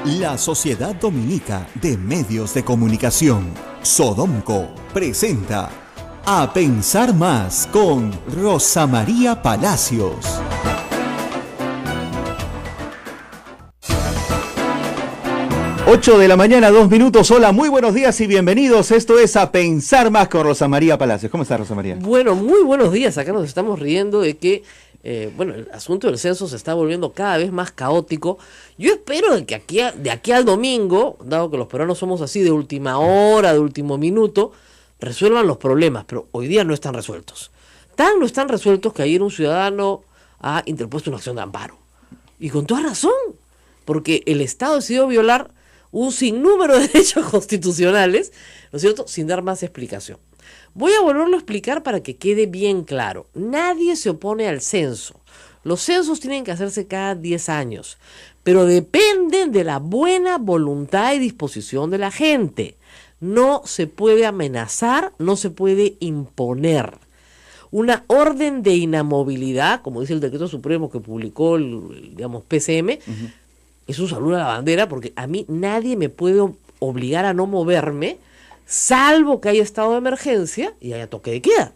La Sociedad Dominica de Medios de Comunicación, Sodomco, presenta A Pensar Más con Rosa María Palacios. Ocho de la mañana, 2 minutos. Hola, muy buenos días y bienvenidos. Esto es A Pensar Más con Rosa María Palacios. ¿Cómo está, Rosa María? Bueno, muy buenos días. Acá nos estamos riendo de que el asunto del censo se está volviendo cada vez más caótico. Yo espero de que de aquí al domingo, dado que los peruanos somos así de última hora, de último minuto, resuelvan los problemas, pero hoy día no están resueltos. No están resueltos que ayer un ciudadano ha interpuesto una acción de amparo. Y con toda razón, porque el Estado decidió violar un sinnúmero de derechos constitucionales, ¿no es cierto?, sin dar más explicación. Voy a volverlo a explicar para que quede bien claro. Nadie se opone al censo. Los censos tienen que hacerse cada 10 años, pero dependen de la buena voluntad y disposición de la gente. No se puede amenazar, no se puede imponer. Una orden de inamovilidad, como dice el decreto supremo que publicó el PCM, es un saludo a la bandera, porque a mí nadie me puede obligar a no moverme, salvo que haya estado de emergencia y haya toque de queda.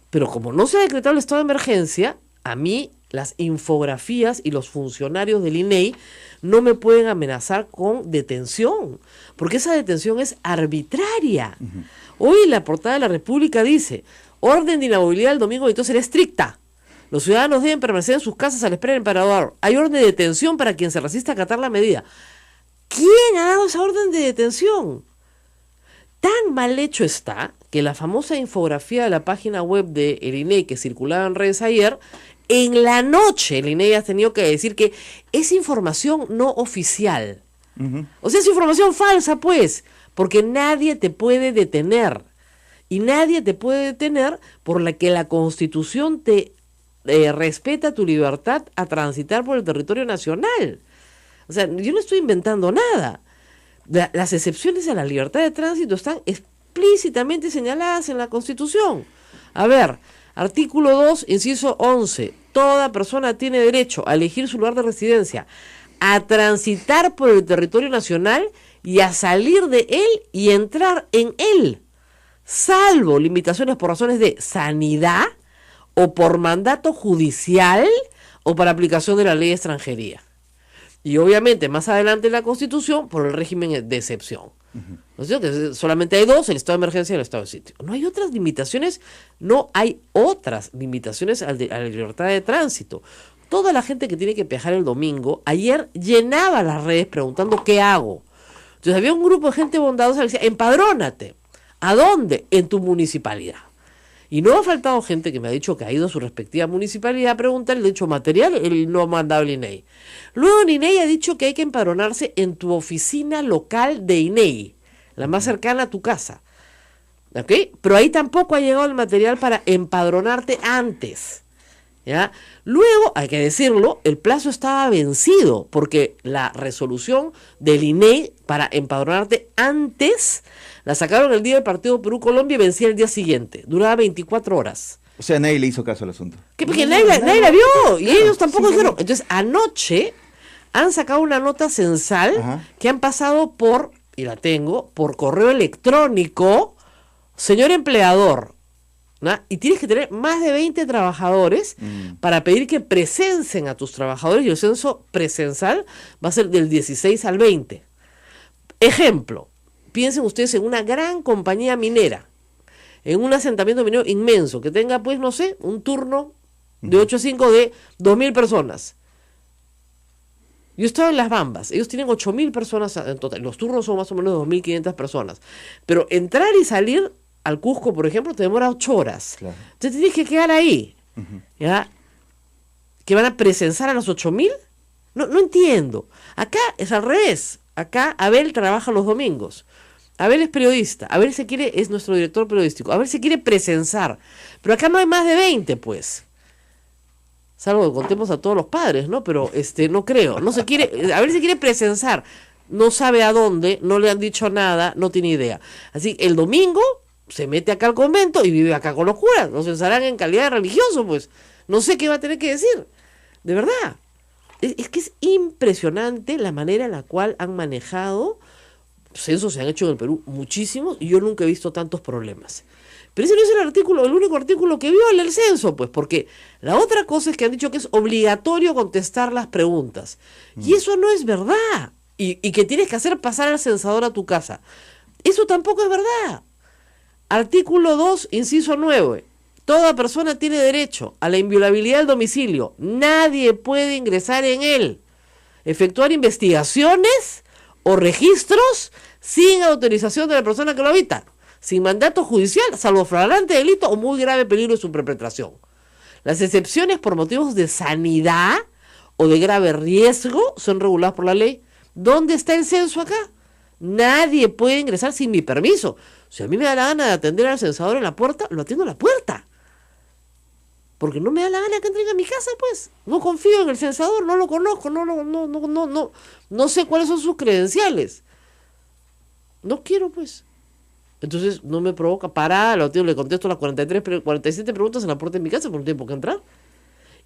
Pero como no se ha decretado el estado de emergencia, a mí las infografías y los funcionarios del INEI no me pueden amenazar con detención, porque esa detención es arbitraria. Hoy la portada de La República dice: orden de inamovilidad el domingo 22 será estricta. Los ciudadanos deben permanecer en sus casas a la espera del emperador. Hay orden de detención para quien se resista a acatar la medida. ¿Quién ha dado esa orden de detención? Tan mal hecho está que la famosa infografía de la página web de el INEI que circulaba en redes ayer, en la noche el INEI ha tenido que decir que es información no oficial. O sea, es información falsa, pues, porque nadie te puede detener. Y nadie te puede detener por la que la Constitución te respeta tu libertad a transitar por el territorio nacional. O sea, yo no estoy inventando nada. Las excepciones a la libertad de tránsito están explícitamente señaladas en la Constitución. A ver, artículo 2, inciso 11. Toda persona tiene derecho a elegir su lugar de residencia, a transitar por el territorio nacional y a salir de él y entrar en él, salvo limitaciones por razones de sanidad o por mandato judicial o para aplicación de la ley de extranjería. Y obviamente más adelante en la Constitución por el régimen de excepción. ¿No es cierto? Que solamente hay dos: el estado de emergencia y el estado de sitio. No hay otras limitaciones, a la libertad de tránsito. Toda la gente que tiene que viajar el domingo, ayer llenaba las redes preguntando ¿qué hago? Entonces había un grupo de gente bondadosa que decía: empadrónate. ¿A dónde? En tu municipalidad. Y no ha faltado gente que me ha dicho que ha ido a su respectiva municipalidad a preguntar el hecho material, él no ha mandado el INEI. Luego el INEI ha dicho que hay que empadronarse en tu oficina local de INEI, la más cercana a tu casa. ¿Ok? Pero ahí tampoco ha llegado el material para empadronarte antes. ¿Ya? Luego, hay que decirlo, el plazo estaba vencido, porque la resolución del INEI para empadronarte antes la sacaron el día del partido Perú-Colombia y vencía el día siguiente. Duraba 24 horas. O sea, nadie le hizo caso al asunto. Porque nadie la vio, y ellos tampoco dijeron. Entonces, anoche han sacado una nota censal que han pasado por, y la tengo, por correo electrónico: señor empleador, ¿no? Y tienes que tener más de 20 trabajadores para pedir que presencien a tus trabajadores, y el censo presensal va a ser del 16 al 20. Ejemplo, piensen ustedes en una gran compañía minera, en un asentamiento minero inmenso, que tenga, pues, no sé, un turno de 8 a 5 de 2.000 personas. Yo estaba en Las Bambas, ellos tienen 8.000 personas en total, los turnos son más o menos 2.500 personas, pero entrar y salir al Cusco, por ejemplo, te demora 8 horas. Claro. Entonces tienes que quedar ahí. ¿Ya? ¿Que van a presensar a los 8.000? No entiendo. Acá es al revés. Acá Abel trabaja los domingos. Abel es periodista. Abel es nuestro director periodístico. Abel se quiere presensar. Pero acá no hay más de 20, pues. Salvo que contemos a todos los padres, ¿no? Pero no creo. Abel se quiere presensar. No sabe a dónde, no le han dicho nada, no tiene idea. Así, el domingo se mete acá al convento y vive acá con los curas. Nos censarán en calidad de religioso, pues. No sé qué va a tener que decir. De verdad. Es que es imposible. impresionante la manera en la cual han manejado. Censos se han hecho en el Perú muchísimos y yo nunca he visto tantos problemas. Pero ese no es el único artículo que viola el censo, pues, porque la otra cosa es que han dicho que es obligatorio contestar las preguntas. Y eso no es verdad. Y que tienes que hacer pasar al censador a tu casa. Eso tampoco es verdad. Artículo 2, inciso 9. Toda persona tiene derecho a la inviolabilidad del domicilio. Nadie puede ingresar en él, efectuar investigaciones o registros sin autorización de la persona que lo habita, sin mandato judicial, salvo flagrante delito o muy grave peligro de su perpetración. Las excepciones por motivos de sanidad o de grave riesgo son reguladas por la ley. ¿Dónde está el censo acá? Nadie puede ingresar sin mi permiso. Si a mí me da la gana de atender al censador en la puerta, lo atiendo en la puerta. Porque no me da la gana que entren a mi casa, pues. No confío en el censador, no lo conozco, no sé cuáles son sus credenciales. No quiero, pues. Entonces no me provoca parar, le contesto las 47 preguntas en la puerta de mi casa por un tiempo que entrar.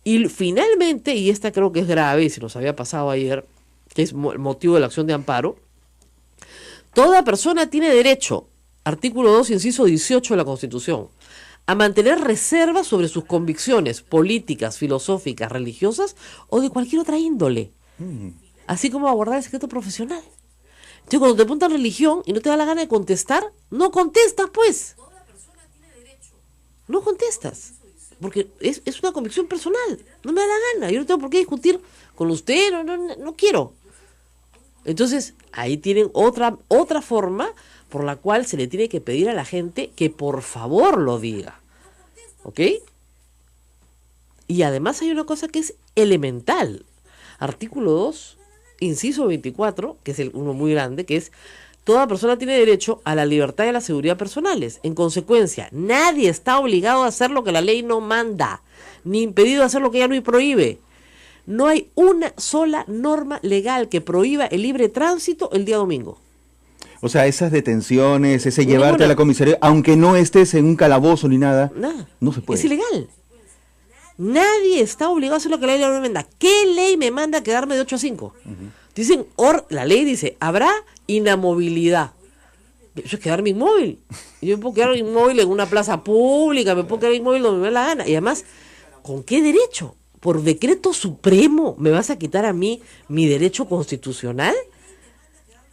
Y finalmente, y esta creo que es grave, y se nos había pasado ayer, que es el motivo de la acción de amparo, toda persona tiene derecho, artículo 2, inciso 18 de la Constitución, a mantener reservas sobre sus convicciones políticas, filosóficas, religiosas o de cualquier otra índole, así como a guardar el secreto profesional. Entonces, cuando te preguntan religión y no te da la gana de contestar, no contestas, pues. No contestas. Porque es una convicción personal. No me da la gana. Yo no tengo por qué discutir con usted. No quiero. Entonces, ahí tienen otra forma por la cual se le tiene que pedir a la gente que por favor lo diga. ¿Ok? Y además hay una cosa que es elemental. Artículo 2, inciso 24, que es uno muy grande, que es: toda persona tiene derecho a la libertad y a la seguridad personales. En consecuencia, nadie está obligado a hacer lo que la ley no manda, ni impedido a hacer lo que ella no prohíbe. No hay una sola norma legal que prohíba el libre tránsito el día domingo. O sea, esas detenciones, ese llevarte a la comisaría, aunque no estés en un calabozo ni nada, no se puede. Es ilegal. Nadie está obligado a hacer lo que la ley no manda. ¿Qué ley me manda a quedarme de 8 a 5? Dicen, la ley dice, habrá inamovilidad. Eso es quedarme inmóvil. Yo me puedo quedar inmóvil en una plaza pública, me puedo quedar inmóvil donde me dé la gana. Y además, ¿con qué derecho? ¿Por decreto supremo me vas a quitar a mí mi derecho constitucional?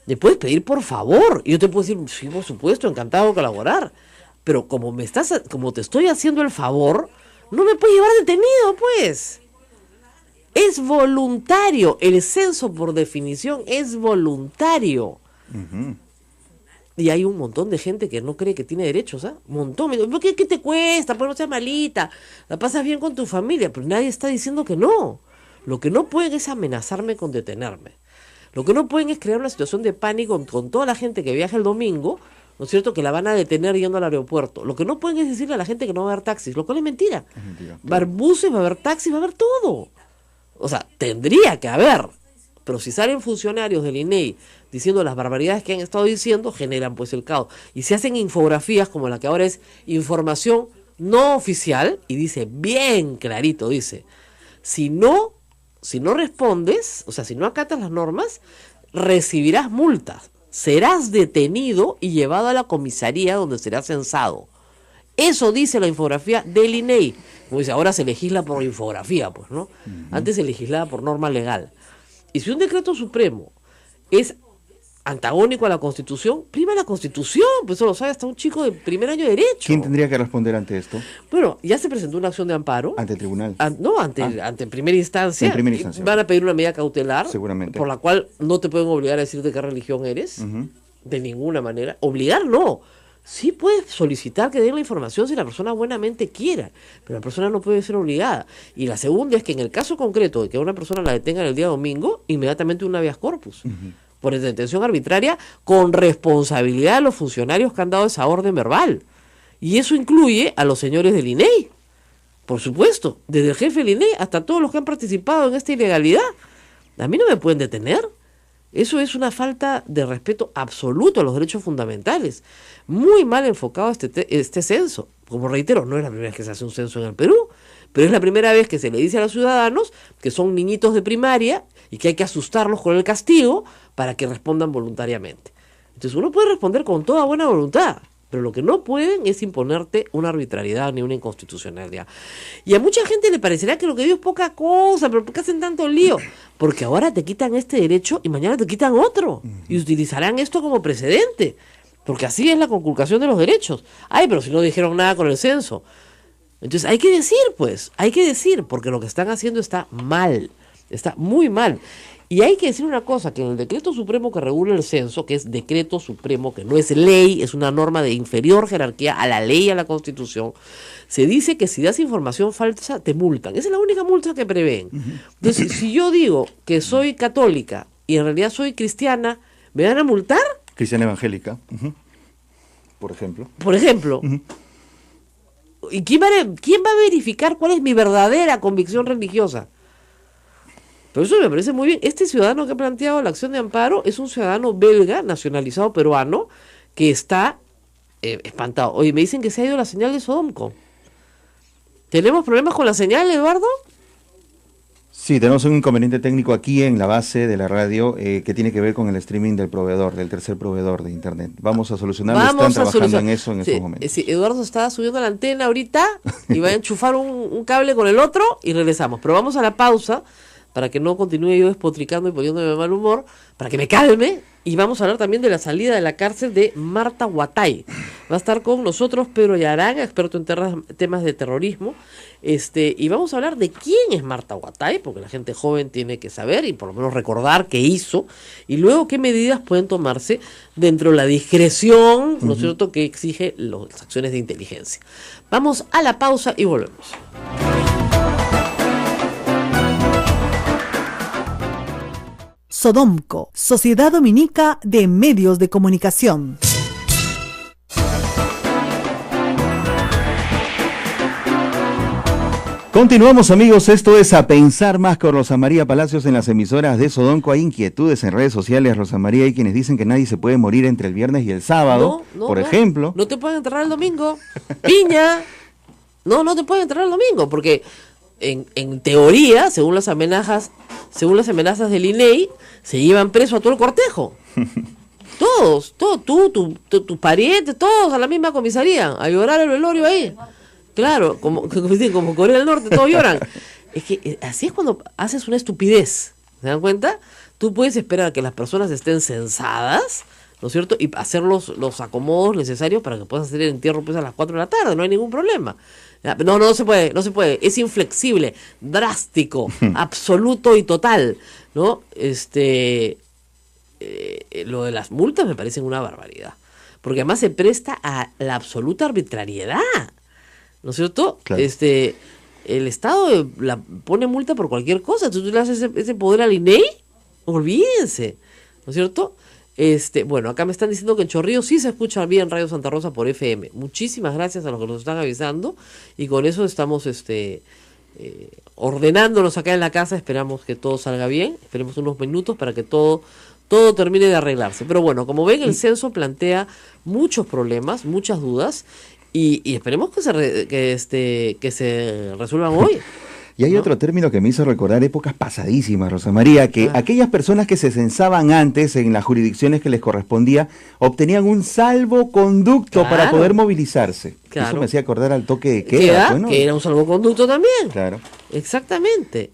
Me puedes pedir por favor. Y yo te puedo decir, sí, por supuesto, encantado de colaborar. Pero como te estoy haciendo el favor, no me puedes llevar detenido, pues. Es voluntario. El censo, por definición, es voluntario. Y hay un montón de gente que no cree que tiene derechos, ¿ah? Un montón. ¿Qué te cuesta? Pues no seas malita. La pasas bien con tu familia. Pero nadie está diciendo que no. Lo que no pueden es amenazarme con detenerme. Lo que no pueden es crear una situación de pánico con toda la gente que viaja el domingo, ¿no es cierto?, que la van a detener yendo al aeropuerto. Lo que no pueden es decirle a la gente que no va a haber taxis, lo cual es mentira. Va a haber buses, va a haber taxis, va a haber todo. O sea, tendría que haber. Pero si salen funcionarios del INEI diciendo las barbaridades que han estado diciendo, generan pues el caos. Y se hacen infografías como la que ahora es información no oficial, y dice bien clarito, dice, si no respondes, o sea, si no acatas las normas, recibirás multas, serás detenido y llevado a la comisaría donde serás censado. Eso dice la infografía del INEI. Como dice, ahora se legisla por infografía, pues, ¿no? Antes se legislaba por norma legal. Y si un decreto supremo es antagónico a la Constitución, prima la Constitución, pues eso lo sabe hasta un chico de primer año de Derecho. ¿Quién tendría que responder ante esto? Bueno, ya se presentó una acción de amparo. ¿Ante el tribunal? Ante primera instancia. En primera instancia. Van a pedir una medida cautelar. Seguramente. Por la cual no te pueden obligar a decirte qué religión eres. De ninguna manera. Obligar no. Sí puedes solicitar que den la información si la persona buenamente quiera, pero la persona no puede ser obligada. Y la segunda es que en el caso concreto de que una persona la detengan el día domingo, inmediatamente un habeas corpus. Por detención arbitraria con responsabilidad de los funcionarios que han dado esa orden verbal. Y eso incluye a los señores del INEI, por supuesto, desde el jefe del INEI hasta todos los que han participado en esta ilegalidad. A mí no me pueden detener. Eso es una falta de respeto absoluto a los derechos fundamentales. Muy mal enfocado este censo. Como reitero, no es la primera vez que se hace un censo en el Perú. pero es la primera vez que se le dice a los ciudadanos que son niñitos de primaria y que hay que asustarlos con el castigo para que respondan voluntariamente. Entonces uno puede responder con toda buena voluntad, pero lo que no pueden es imponerte una arbitrariedad ni una inconstitucionalidad. Y a mucha gente le parecerá que lo que digo es poca cosa, pero ¿por qué hacen tanto lío? Porque ahora te quitan este derecho y mañana te quitan otro, y utilizarán esto como precedente, porque así es la conculcación de los derechos. Ay, pero si no dijeron nada con el censo. Entonces hay que decir, porque lo que están haciendo está mal, está muy mal. Y hay que decir una cosa, que en el decreto supremo que regula el censo, que es decreto supremo, que no es ley, es una norma de inferior jerarquía a la ley y a la Constitución, se dice que si das información falsa, te multan. Esa es la única multa que prevén. Entonces, si yo digo que soy católica y en realidad soy cristiana, ¿me van a multar? Cristiana evangélica, por ejemplo. Por ejemplo. ¿Y quién va a verificar cuál es mi verdadera convicción religiosa? Pero eso me parece muy bien. Este ciudadano que ha planteado la acción de amparo es un ciudadano belga, nacionalizado peruano, que está espantado. Oye, me dicen que se ha ido la señal de Sodomco. ¿Tenemos problemas con la señal, Eduardo? Sí, tenemos un inconveniente técnico aquí en la base de la radio que tiene que ver con el streaming del proveedor, del tercer proveedor de internet. Vamos a solucionarlo, están trabajando en eso en estos momentos. Sí, Eduardo está subiendo la antena ahorita y va a enchufar un cable con el otro y regresamos. Pero vamos a la pausa para que no continúe yo despotricando y poniéndome de mal humor, para que me calme, y vamos a hablar también de la salida de la cárcel de Marta Huatay. Va a estar con nosotros Pedro Yaranga, experto en temas de terrorismo, y vamos a hablar de quién es Marta Huatay, porque la gente joven tiene que saber y por lo menos recordar qué hizo, y luego qué medidas pueden tomarse dentro de la discreción, ¿no es cierto?, que exige las acciones de inteligencia. Vamos a la pausa y volvemos. Sodomco, Sociedad Dominica de Medios de Comunicación. Continuamos, amigos, esto es A Pensar Más con Rosa María Palacios en las emisoras de Sodomco. Hay inquietudes en redes sociales, Rosa María, hay quienes dicen que nadie se puede morir entre el viernes y el sábado, por ejemplo. No te pueden enterrar el domingo, piña. No te pueden enterrar el domingo, porque en teoría, según las amenazas del INEI, se llevan preso a todo el cortejo. Todos, tus parientes, todos a la misma comisaría, a llorar el velorio ahí. Claro, como Corea del Norte, todos lloran. Es que así es cuando haces una estupidez, ¿se dan cuenta? Tú puedes esperar a que las personas estén censadas, ¿no es cierto? Y hacer los acomodos necesarios para que puedas hacer el entierro pues a las 4 de la tarde, no hay ningún problema. No se puede, es inflexible, drástico, absoluto y total, ¿no? Lo de las multas me parece una barbaridad, porque además se presta a la absoluta arbitrariedad, ¿no es cierto? Claro. El Estado la pone multa por cualquier cosa. Tú le das ese poder al INEI, olvídense, ¿no es cierto? Bueno, acá me están diciendo que en Chorrillos sí se escucha bien Radio Santa Rosa por FM. Muchísimas gracias a los que nos están avisando, y con eso estamos ordenándonos acá en la casa. Esperamos que todo salga bien, esperemos unos minutos para que todo termine de arreglarse. Pero bueno, como ven, el censo plantea muchos problemas, muchas dudas, y esperemos que se resuelvan hoy. Y hay otro término que me hizo recordar épocas pasadísimas, Rosa María, que aquellas personas que se censaban antes en las jurisdicciones que les correspondía obtenían un salvoconducto para poder movilizarse. Claro. Eso me hacía acordar al toque de queda. Bueno, que era un salvoconducto también. Claro. Exactamente.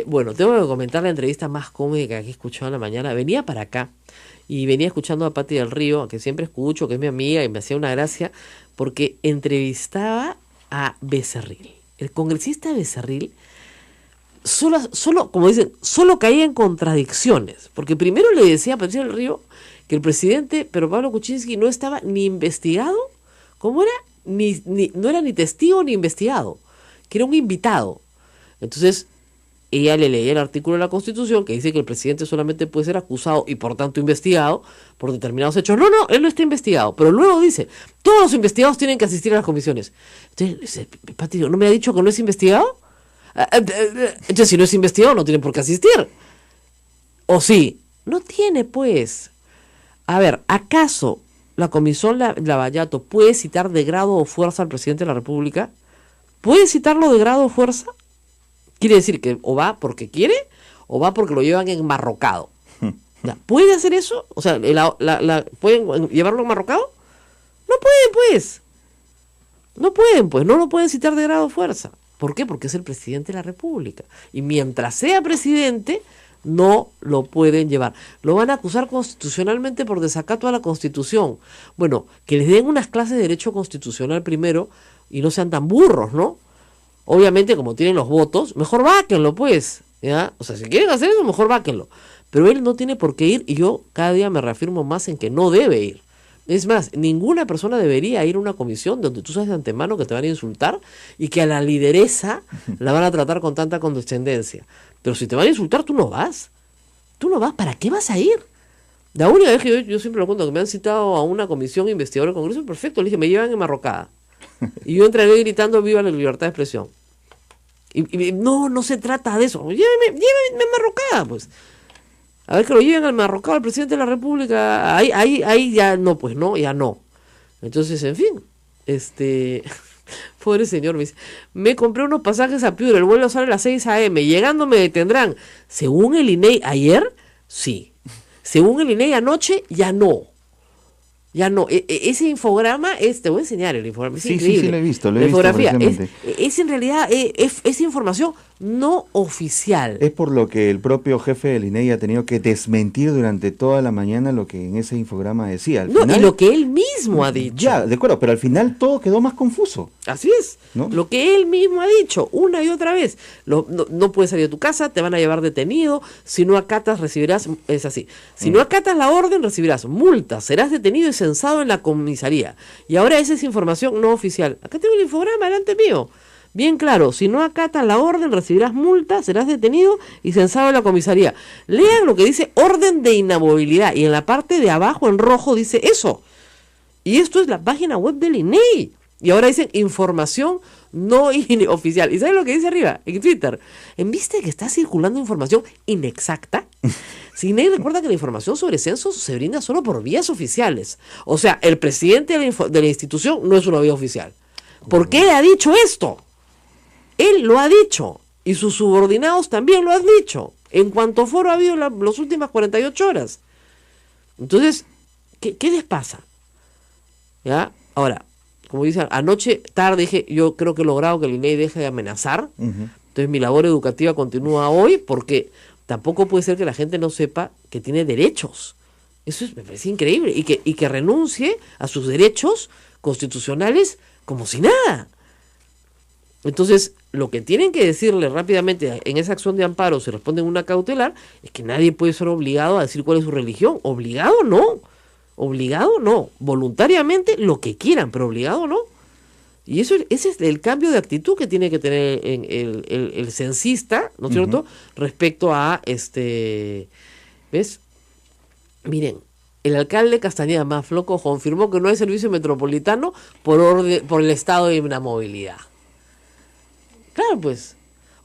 Bueno, tengo que comentar la entrevista más cómica que he escuchado en la mañana. Venía para acá y venía escuchando a Pati del Río, que siempre escucho, que es mi amiga, y me hacía una gracia porque entrevistaba a Becerril. El congresista Becerril solo, como dicen, solo caía en contradicciones, porque primero le decía a Patricia del Río que el presidente Pedro Pablo Kuczynski no estaba ni investigado, ¿cómo era? No era ni testigo ni investigado, que era un invitado. Entonces ella le leía el artículo de la Constitución que dice que el presidente solamente puede ser acusado y por tanto investigado por determinados hechos. No, él no está investigado, pero luego dice, todos los investigados tienen que asistir a las comisiones. Entonces dice, Pati, ¿no me ha dicho que no es investigado? Entonces si no es investigado no tiene por qué asistir. ¿O sí? No tiene, pues. A ver, ¿acaso la comisión Lavallato puede citar de grado o fuerza al presidente de la República? ¿Puede citarlo de grado o fuerza? Quiere decir que o va porque quiere o va porque lo llevan enmarrocado. Ya, ¿puede hacer eso? O sea, ¿pueden llevarlo enmarrocado? No pueden, pues. No pueden, pues. No lo pueden citar de grado o fuerza. ¿Por qué? Porque es el presidente de la República. Y mientras sea presidente, no lo pueden llevar. Lo van a acusar constitucionalmente por desacato a la Constitución. Bueno, que les den unas clases de derecho constitucional primero y no sean tan burros, ¿no? Obviamente, como tienen los votos, mejor váquenlo, pues. ¿Ya? O sea, si quieren hacer eso, mejor váquenlo. Pero él no tiene por qué ir y yo cada día me reafirmo más en que no debe ir. Es más, ninguna persona debería ir a una comisión donde tú sabes de antemano que te van a insultar y que a la lideresa la van a tratar con tanta condescendencia. Pero si te van a insultar, tú no vas. Tú no vas. ¿Para qué vas a ir? La única vez que yo siempre lo cuento, que me han citado a una comisión investigadora del Congreso, perfecto, le dije, me llevan enmarrocada. Y yo entraré gritando, viva la libertad de expresión. Y no se trata de eso. Llévenme enmarrocada, pues. A ver que lo lleven al marrocado al presidente de la República, ahí ya no, pues no, ya no. Entonces, en fin, pobre señor, me dice, me compré unos pasajes a Piura, el vuelo sale a las 6 a.m., llegando me detendrán. Según el INEI ayer, sí. Según el INEI anoche, ya no. Ya no, ese infograma te voy a enseñar el infograma, es increíble. Sí, lo he visto, la infografía es en realidad es información no oficial. Es por lo que el propio jefe del INEI ha tenido que desmentir durante toda la mañana lo que en ese infograma decía. Al final, y lo que él mismo ha dicho. Ya, de acuerdo, pero al final todo quedó más confuso. Así es, ¿no? Lo que él mismo ha dicho una y otra vez. No puedes salir de tu casa, te van a llevar detenido, si no acatas recibirás, es así, si no acatas la orden recibirás multas, serás detenido y censado en la comisaría. Y ahora esa es información no oficial. Acá tengo el infograma delante mío. Bien claro, si no acatas la orden recibirás multa, serás detenido y censado en la comisaría. Lean lo que dice orden de inamovilidad y en la parte de abajo en rojo dice eso. Y esto es la página web del INEI. Y ahora dicen información no oficial. ¿Y saben lo que dice arriba? En Twitter. ¿En vista de que está circulando información inexacta? INEI recuerda que la información sobre censos se brinda solo por vías oficiales. O sea, el presidente de la institución no es una vía oficial. ¿Por qué ha dicho esto? Él lo ha dicho. Y sus subordinados también lo han dicho. En cuanto foro ha habido las últimas 48 horas. Entonces, ¿qué les pasa? ¿Ya? Ahora, como dicen, anoche, tarde, dije, yo creo que he logrado que el INEI deje de amenazar. Entonces mi labor educativa continúa hoy porque tampoco puede ser que la gente no sepa que tiene derechos. Eso me parece increíble. Y que renuncie a sus derechos constitucionales como si nada. Entonces, lo que tienen que decirle rápidamente en esa acción de amparo, si responden una cautelar, es que nadie puede ser obligado a decir cuál es su religión. Obligado no. Obligado no. Voluntariamente lo que quieran, pero obligado no. Y ese es el cambio de actitud que tiene que tener el censista, ¿no es cierto?, respecto a ¿ves? Miren, el alcalde Castañeda más floco confirmó que no hay servicio metropolitano por el estado de inamovilidad. Claro, pues.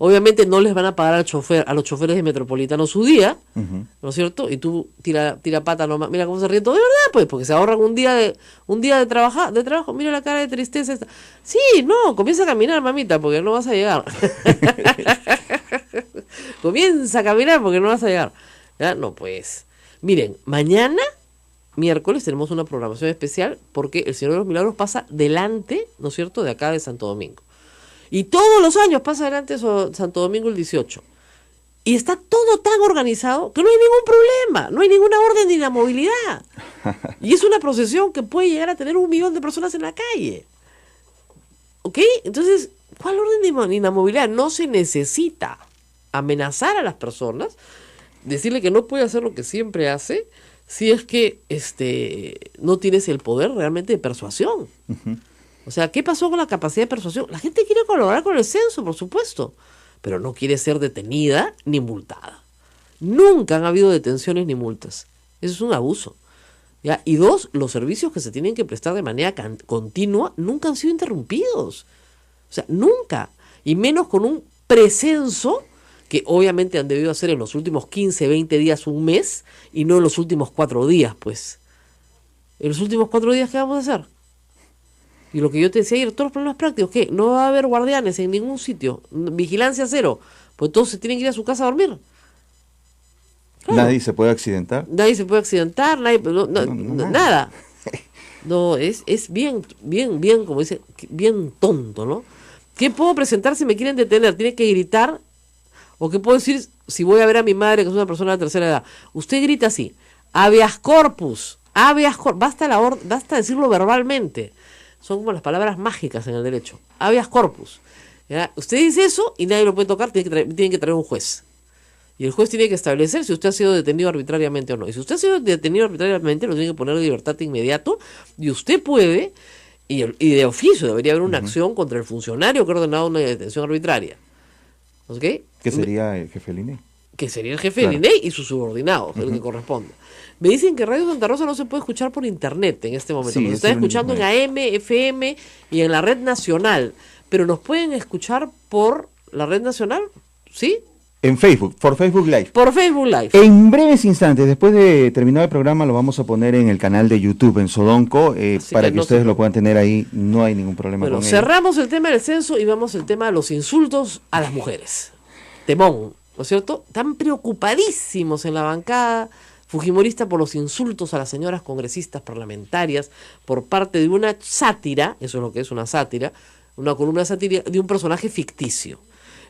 Obviamente no les van a pagar a los choferes de Metropolitano su día, ¿no es cierto? Y tú tira pata nomás. Mira cómo se ríe todo, de verdad, pues, porque se ahorran un día de trabajo. Mira la cara de tristeza esta. Sí, no, comienza a caminar, mamita, porque no vas a llegar. Comienza a caminar porque no vas a llegar. ¿Ya? No, pues. Miren, mañana, miércoles, tenemos una programación especial porque el Señor de los Milagros pasa delante, ¿no es cierto?, de acá de Santo Domingo. Y todos los años pasa adelante Santo Domingo el 18. Y está todo tan organizado que no hay ningún problema, no hay ninguna orden de inamovilidad. Y es una procesión que puede llegar a tener 1 millón de personas en la calle. ¿Ok? Entonces, ¿cuál orden de inamovilidad? No se necesita amenazar a las personas, decirle que no puede hacer lo que siempre hace, si es que no tienes el poder realmente de persuasión. O sea, ¿qué pasó con la capacidad de persuasión? La gente quiere colaborar con el censo, por supuesto, pero no quiere ser detenida ni multada. Nunca han habido detenciones ni multas. Eso es un abuso. ¿Ya? Y 2, los servicios que se tienen que prestar de manera continua nunca han sido interrumpidos. O sea, nunca. Y menos con un precenso que obviamente han debido hacer en los últimos 15, 20 días, un mes, y no en los últimos 4 días, pues. ¿En los últimos 4 días qué vamos a hacer? Y lo que yo te decía ayer, todos los problemas prácticos, ¿qué? No va a haber guardianes en ningún sitio, vigilancia cero, pues todos se tienen que ir a su casa a dormir. Claro. Nadie se puede accidentar. Nadie se puede accidentar, nadie, nada. No, es bien, como dice, bien tonto, ¿no? ¿Qué puedo presentar si me quieren detener? ¿Tiene que gritar? ¿O qué puedo decir si voy a ver a mi madre, que es una persona de tercera edad? Usted grita así, habeas corpus, basta decirlo verbalmente. Son como las palabras mágicas en el derecho. Habeas corpus. ¿Ya? Usted dice eso y nadie lo puede tocar, tiene que traer un juez. Y el juez tiene que establecer si usted ha sido detenido arbitrariamente o no. Y si usted ha sido detenido arbitrariamente, lo tiene que poner de libertad de inmediato. Y usted puede, y de oficio debería haber una acción contra el funcionario que ha ordenado una detención arbitraria. ¿Ok? ¿Qué sería el jefe del INEI? Que sería el jefe del INEI y sus subordinados, el que corresponde. Me dicen que Radio Santa Rosa no se puede escuchar por internet en este momento. Sí, Nos están escuchando en AM, FM y en la red nacional. Pero nos pueden escuchar por la red nacional, ¿sí? En Facebook, por Facebook Live. Por Facebook Live. En breves instantes, después de terminar el programa, lo vamos a poner en el canal de YouTube, en Sodonco, para que ustedes lo puedan tener ahí. No hay ningún problema con ello. Cerramos el tema del censo y vamos al tema de los insultos a las mujeres. Temón, ¿no es cierto? Están preocupadísimos en la bancada fujimorista por los insultos a las señoras congresistas parlamentarias por parte de una sátira, eso es lo que es una sátira, una columna satírica de un personaje ficticio.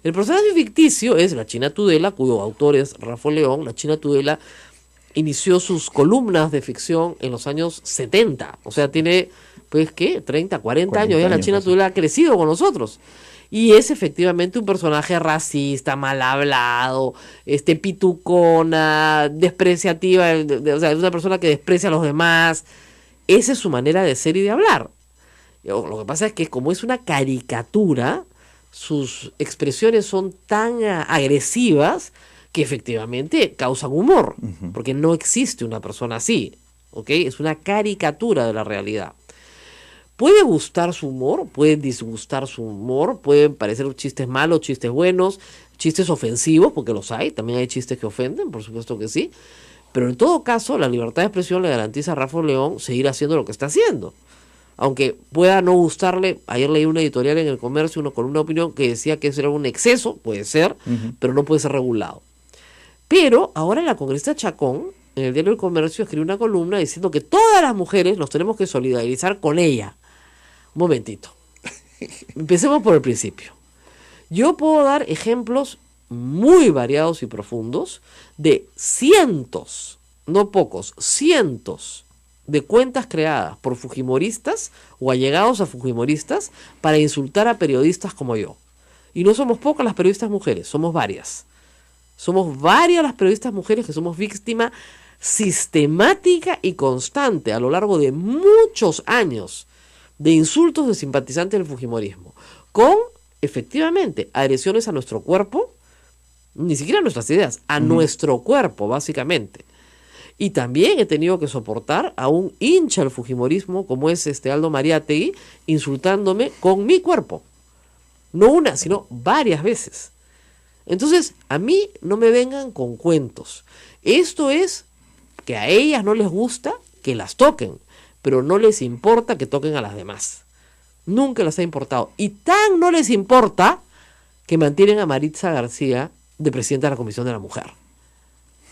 El personaje ficticio es la China Tudela, cuyo autor es Rafael León. La China Tudela inició sus columnas de ficción en los años 70. O sea, tiene, pues, ¿qué? 30, 40 años. Ya la China Tudela ha crecido con nosotros. Y es efectivamente un personaje racista, mal hablado, pitucona, despreciativa, o sea, es una persona que desprecia a los demás. Esa es su manera de ser y de hablar. Lo que pasa es que como es una caricatura, sus expresiones son tan agresivas que efectivamente causan humor, porque no existe una persona así, ¿ok? Es una caricatura de la realidad. Puede gustar su humor, puede disgustar su humor, pueden parecer chistes malos, chistes buenos, chistes ofensivos, porque los hay, también hay chistes que ofenden, por supuesto que sí, pero en todo caso la libertad de expresión le garantiza a Rafael León seguir haciendo lo que está haciendo. Aunque pueda no gustarle, ayer leí una editorial en El Comercio, con una opinión que decía que eso era un exceso, puede ser, pero no puede ser regulado. Pero ahora la congresista Chacón, en el diario El Comercio, escribió una columna diciendo que todas las mujeres nos tenemos que solidarizar con ella. Un momentito. Empecemos por el principio. Yo puedo dar ejemplos muy variados y profundos de cientos, no pocos, cientos de cuentas creadas por fujimoristas o allegados a fujimoristas para insultar a periodistas como yo. Y no somos pocas las periodistas mujeres, somos varias. Somos varias las periodistas mujeres que somos víctima sistemática y constante a lo largo de muchos años de insultos de simpatizantes del fujimorismo, con, efectivamente, agresiones a nuestro cuerpo, ni siquiera a nuestras ideas, a nuestro cuerpo, básicamente. Y también he tenido que soportar a un hincha del fujimorismo como es Aldo Mariátegui insultándome con mi cuerpo. No una, sino varias veces. Entonces, a mí no me vengan con cuentos. Esto es que a ellas no les gusta que las toquen, pero no les importa que toquen a las demás. Nunca les ha importado. Y tan no les importa que mantienen a Maritza García de presidenta de la Comisión de la Mujer.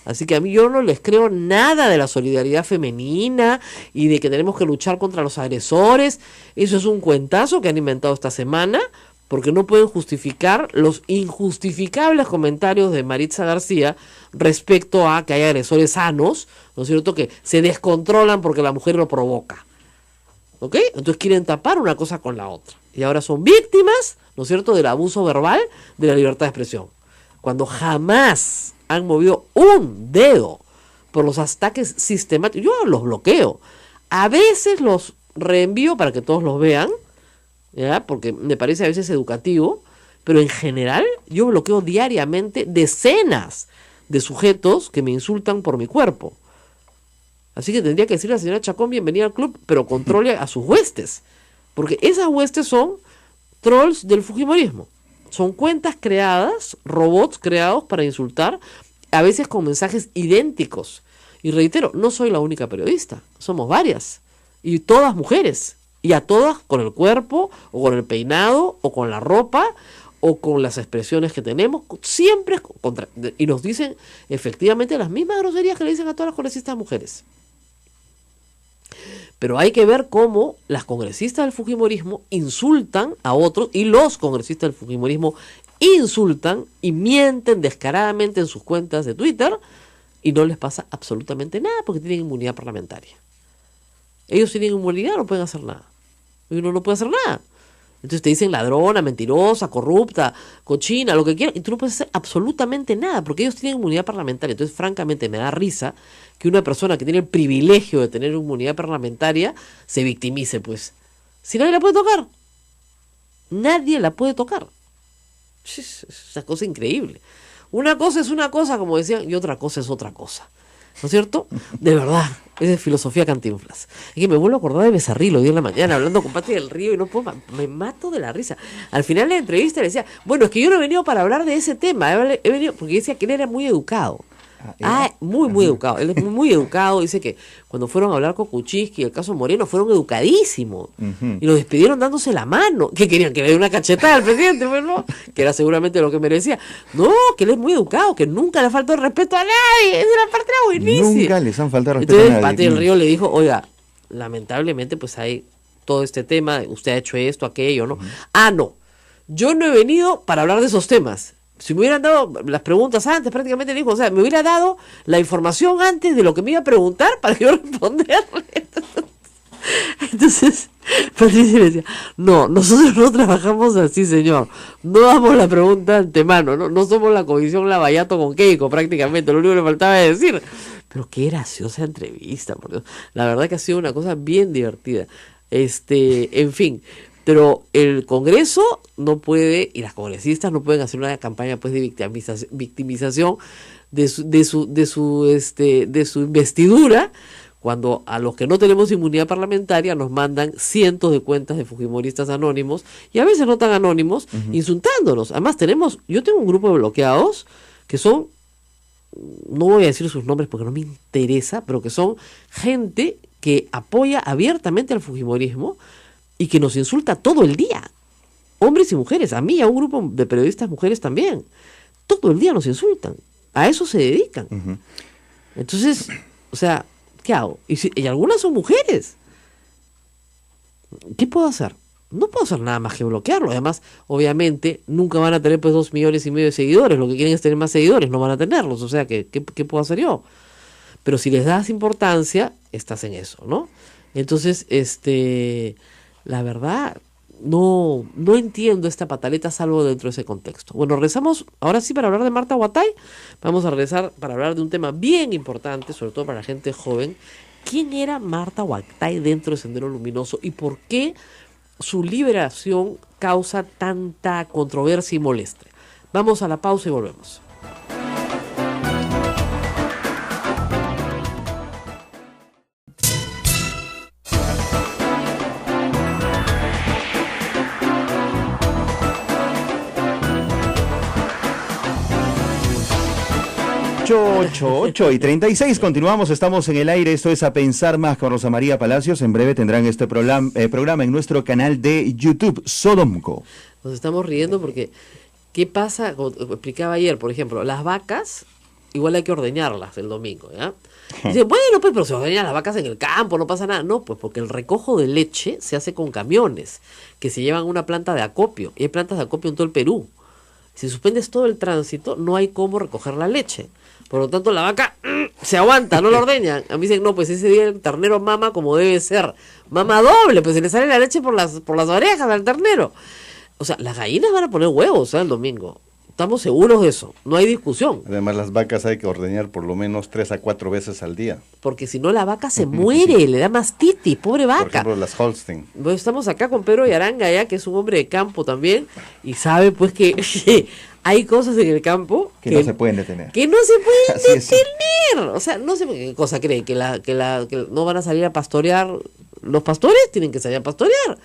Así que a mí yo no les creo nada de la solidaridad femenina y de que tenemos que luchar contra los agresores. Eso es un cuentazo que han inventado esta semana porque no pueden justificar los injustificables comentarios de Maritza García respecto a que hay agresores sanos, ¿no es cierto?, que se descontrolan porque la mujer lo provoca. ¿Ok? Entonces quieren tapar una cosa con la otra. Y ahora son víctimas, ¿no es cierto?, del abuso verbal de la libertad de expresión. Cuando jamás han movido un dedo por los ataques sistemáticos. Yo los bloqueo. A veces los reenvío para que todos los vean, ¿ya? Porque me parece a veces educativo, pero en general yo bloqueo diariamente decenas de sujetos que me insultan por mi cuerpo. Así que tendría que decirle a la señora Chacón, bienvenida al club, pero controle a sus huestes, porque esas huestes son trolls del fujimorismo. Son cuentas creadas, robots creados para insultar, a veces con mensajes idénticos. Y reitero, no soy la única periodista, somos varias, y todas mujeres, Y a todas con el cuerpo, o con el peinado, o con la ropa, o con las expresiones que tenemos, siempre y nos dicen efectivamente las mismas groserías que le dicen a todas las congresistas mujeres. Pero hay que ver cómo las congresistas del fujimorismo insultan a otros, y los congresistas del fujimorismo insultan y mienten descaradamente en sus cuentas de Twitter, y no les pasa absolutamente nada porque tienen inmunidad parlamentaria. Ellos tienen inmunidad, no pueden hacer nada. Y uno no puede hacer nada. Entonces te dicen ladrona, mentirosa, corrupta, cochina, lo que quieran, y tú no puedes hacer absolutamente nada porque ellos tienen inmunidad parlamentaria. Entonces, francamente, me da risa que una persona que tiene el privilegio de tener inmunidad parlamentaria se victimice, pues. Si nadie la puede tocar. Nadie la puede tocar. Es una cosa increíble. Una cosa es una cosa, como decían, y otra cosa es otra cosa. ¿No es cierto? De verdad, es de filosofía Cantinflas. Es que me vuelvo a acordar de Becerril hoy en la mañana, hablando con Pati del Río, y no puedo, me mato de la risa. Al final de la entrevista le decía, bueno, es que yo no he venido para hablar de ese tema, he venido, porque decía que él era muy educado. Muy educado. Él es muy educado. Dice que cuando fueron a hablar con Kuczynski y el caso Moreno, fueron educadísimos. Y lo despidieron dándose la mano. Que querían que le diera una cachetada al presidente, pues no, que era seguramente lo que merecía. No, que él es muy educado, que nunca le faltó el respeto a nadie. Es una parte buenísima. Nunca les han faltado respeto Entonces, a nadie. Pati del Río le dijo, oiga, lamentablemente pues hay todo este tema, usted ha hecho esto, aquello, ¿no? No, yo no he venido para hablar de esos temas. Si me hubieran dado las preguntas antes, prácticamente le dijo, o sea, me hubiera dado la información antes de lo que me iba a preguntar para yo responderle. Entonces, Patricia le decía, no, nosotros no trabajamos así, señor. No damos la pregunta de antemano, no somos la comisión Lavallato con Keiko, prácticamente, lo único que le faltaba es decir. Pero qué graciosa entrevista, por Dios. La verdad que ha sido una cosa bien divertida. En fin. Pero el Congreso no puede, y las congresistas no pueden hacer una campaña pues de victimización de su investidura, cuando a los que no tenemos inmunidad parlamentaria nos mandan cientos de cuentas de fujimoristas anónimos, y a veces no tan anónimos, insultándonos. Además yo tengo un grupo de bloqueados que son, no voy a decir sus nombres porque no me interesa, pero que son gente que apoya abiertamente al fujimorismo, y que nos insulta todo el día, hombres y mujeres, a mí y a un grupo de periodistas mujeres también, todo el día nos insultan, a eso se dedican. Entonces, o sea, ¿qué hago? Y algunas son mujeres, ¿qué puedo hacer? No puedo hacer nada más que bloquearlo. Además, obviamente, nunca van a tener pues 2,5 millones de seguidores, lo que quieren es tener más seguidores, no van a tenerlos, o sea, ¿qué puedo hacer yo? Pero si les das importancia, estás en eso, ¿no? Entonces, la verdad, no entiendo esta pataleta salvo dentro de ese contexto. Bueno, regresamos ahora sí para hablar de Marta Huatay. Vamos a regresar para hablar de un tema bien importante, sobre todo para la gente joven. ¿Quién era Marta Huatay dentro de Sendero Luminoso y por qué su liberación causa tanta controversia y molestia? Vamos a la pausa y volvemos. Ocho y 36, continuamos, estamos en el aire, esto es A Pensar Más con Rosa María Palacios. En breve tendrán este programa en nuestro canal de YouTube, Sodomco. Nos estamos riendo porque, ¿qué pasa? Como explicaba ayer, por ejemplo, las vacas, igual hay que ordeñarlas el domingo, ¿ya? Dice, bueno, pues, pero se ordeñan las vacas en el campo, no pasa nada. No, pues porque el recojo de leche se hace con camiones que se llevan a una planta de acopio, y hay plantas de acopio en todo el Perú. Si suspendes todo el tránsito, no hay cómo recoger la leche. Por lo tanto, la vaca se aguanta, no la ordeñan. A mí dicen, no, pues ese día el ternero mama como debe ser. Mama doble, pues se le sale la leche por las orejas al ternero. O sea, las gallinas van a poner huevos, el domingo. Estamos seguros de eso, no hay discusión. Además, las vacas hay que ordeñar por lo menos 3 a 4 veces al día. Porque si no, la vaca se muere, le da mastitis, pobre vaca. Por ejemplo, las Holstein. Bueno, estamos acá con Pedro Yaranga, ya, que es un hombre de campo también, y sabe pues que hay cosas en el campo que no se pueden detener. Que no se pueden detener. O sea, no sé qué cosa cree, que no van a salir a pastorear. Los pastores tienen que salir a pastorear.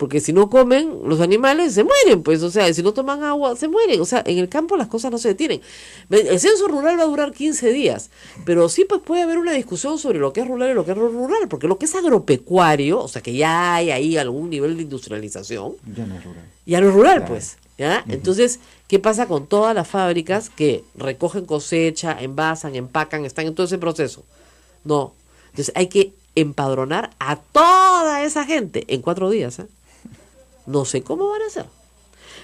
porque si no comen, los animales se mueren, pues, o sea, si no toman agua, se mueren, o sea, en el campo las cosas no se detienen. El censo rural va a durar 15 días, pero sí pues puede haber una discusión sobre lo que es rural y lo que es no rural, porque lo que es agropecuario, o sea, que ya hay ahí algún nivel de industrialización, Ya no es rural. ya no es rural, Claro. pues, ¿ya? Entonces, ¿qué pasa con todas las fábricas que recogen cosecha, envasan, empacan, están en todo ese proceso? No. Entonces hay que empadronar a toda esa gente en 4 días, ¿eh? No sé cómo van a hacer.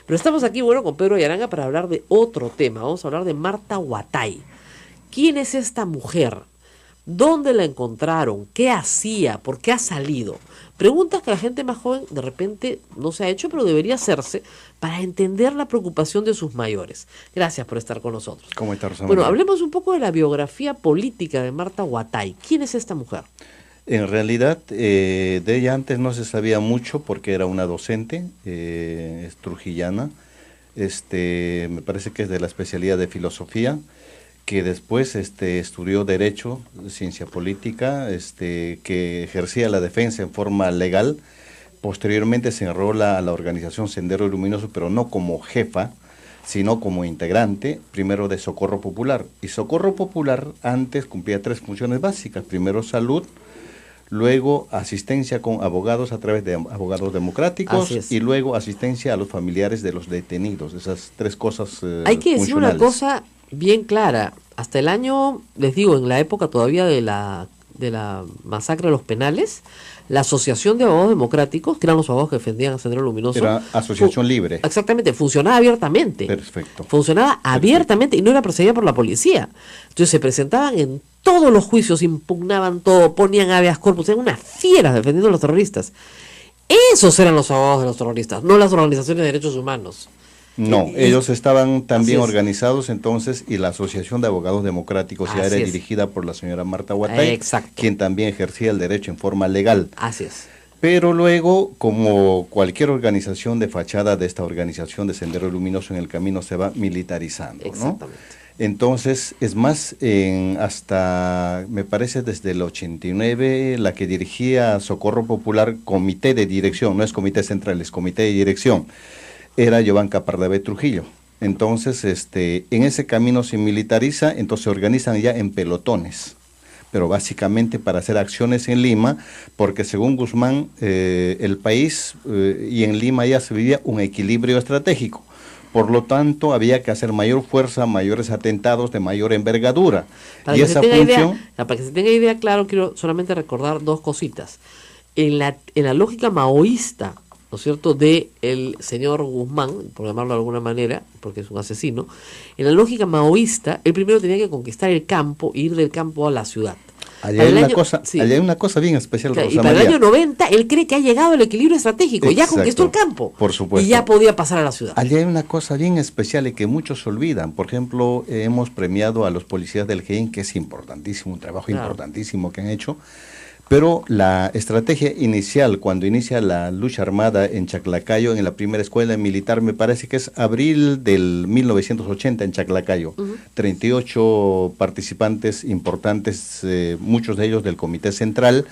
Pero estamos aquí, bueno, con Pedro Yaranga para hablar de otro tema. Vamos a hablar de Marta Huatay. ¿Quién es esta mujer? ¿Dónde la encontraron? ¿Qué hacía? ¿Por qué ha salido? Preguntas que la gente más joven de repente no se ha hecho, pero debería hacerse para entender la preocupación de sus mayores. Gracias por estar con nosotros. ¿Cómo está, Rosa Bueno, María? hablemos un poco de la biografía política de Marta Huatay. ¿Quién es esta mujer? En realidad, de ella antes no se sabía mucho porque era una docente, es trujillana, me parece que es de la especialidad de filosofía, que después estudió Derecho, Ciencia Política, que ejercía la defensa en forma legal. Posteriormente se enrola a la organización Sendero Luminoso, pero no como jefa, sino como integrante, primero de Socorro Popular. Y Socorro Popular antes cumplía 3 funciones básicas: primero salud, luego asistencia con abogados a través de abogados democráticos Así es. y luego asistencia a los familiares de los detenidos. Esas 3 cosas Hay que decir una funcionales. cosa bien clara. Hasta el año, les digo, en la época todavía de la masacre de los penales, la Asociación de Abogados Democráticos, que eran los abogados que defendían a Sendero Luminoso, Era asociación libre. exactamente, funcionaba abiertamente. Perfecto. Funcionaba abiertamente y no era perseguida por la policía. Entonces se presentaban en todos los juicios, impugnaban todo, ponían habeas corpus, eran unas fieras defendiendo a los terroristas. Esos eran los abogados de los terroristas, no las organizaciones de derechos humanos. No, Y- ellos estaban también Así es. organizados entonces, y la Asociación de Abogados Democráticos ya Así era es. dirigida por la señora Marta Huatay, Exacto. quien también ejercía el derecho en forma legal. Así es. Pero luego, como cualquier organización de fachada de esta organización de Sendero Luminoso en el camino, se va militarizando, ¿no? Exactamente. Entonces, es más, hasta, me parece, desde el 89, la que dirigía Socorro Popular, comité de dirección, no es comité central, es comité de dirección, era Giovanca Pardavé Trujillo. Entonces, en ese camino se militariza, entonces se organizan ya en pelotones, pero básicamente para hacer acciones en Lima, porque según Guzmán, el país y en Lima ya se vivía un equilibrio estratégico. Por lo tanto, había que hacer mayor fuerza, mayores atentados de mayor envergadura. Para Y que se esa tenga función... idea, para que se tenga idea, claro, quiero solamente recordar 2 cositas. En la lógica maoísta, ¿no es cierto?, de el señor Guzmán, por llamarlo de alguna manera, porque es un asesino, en la lógica maoísta, él primero tenía que conquistar el campo, ir del campo a la ciudad. Allá Para hay, el una año- cosa, sí. allá hay una cosa bien especial, Claro, y Rosa para el María. año 90, él cree que ha llegado el equilibrio estratégico, ya Exacto, conquistó el campo. por supuesto. Y ya podía pasar a la ciudad. Allá hay una cosa bien especial y que muchos olvidan. Por ejemplo, hemos premiado a los policías del GEIN, que es importantísimo, un trabajo Claro. importantísimo que han hecho. Pero la estrategia inicial, cuando inicia la lucha armada en Chaclacayo, en la primera escuela militar, me parece que es abril del 1980 en Chaclacayo. 38 participantes importantes, muchos de ellos del Comité Central,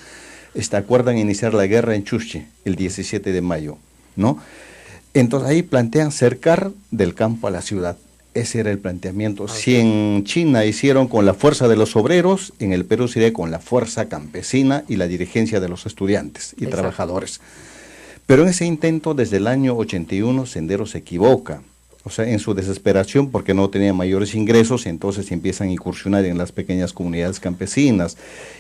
acuerdan iniciar la guerra en Chuchi el 17 de mayo, ¿no? Entonces ahí plantean cercar del campo a la ciudad. Ese era el planteamiento. Si en China hicieron con la fuerza de los obreros, en el Perú sería con la fuerza campesina y la dirigencia de los estudiantes y Exacto. trabajadores. Pero en ese intento, desde el año 81, Sendero se equivoca. O sea, en su desesperación, porque no tenía mayores ingresos, entonces empiezan a incursionar en las pequeñas comunidades campesinas,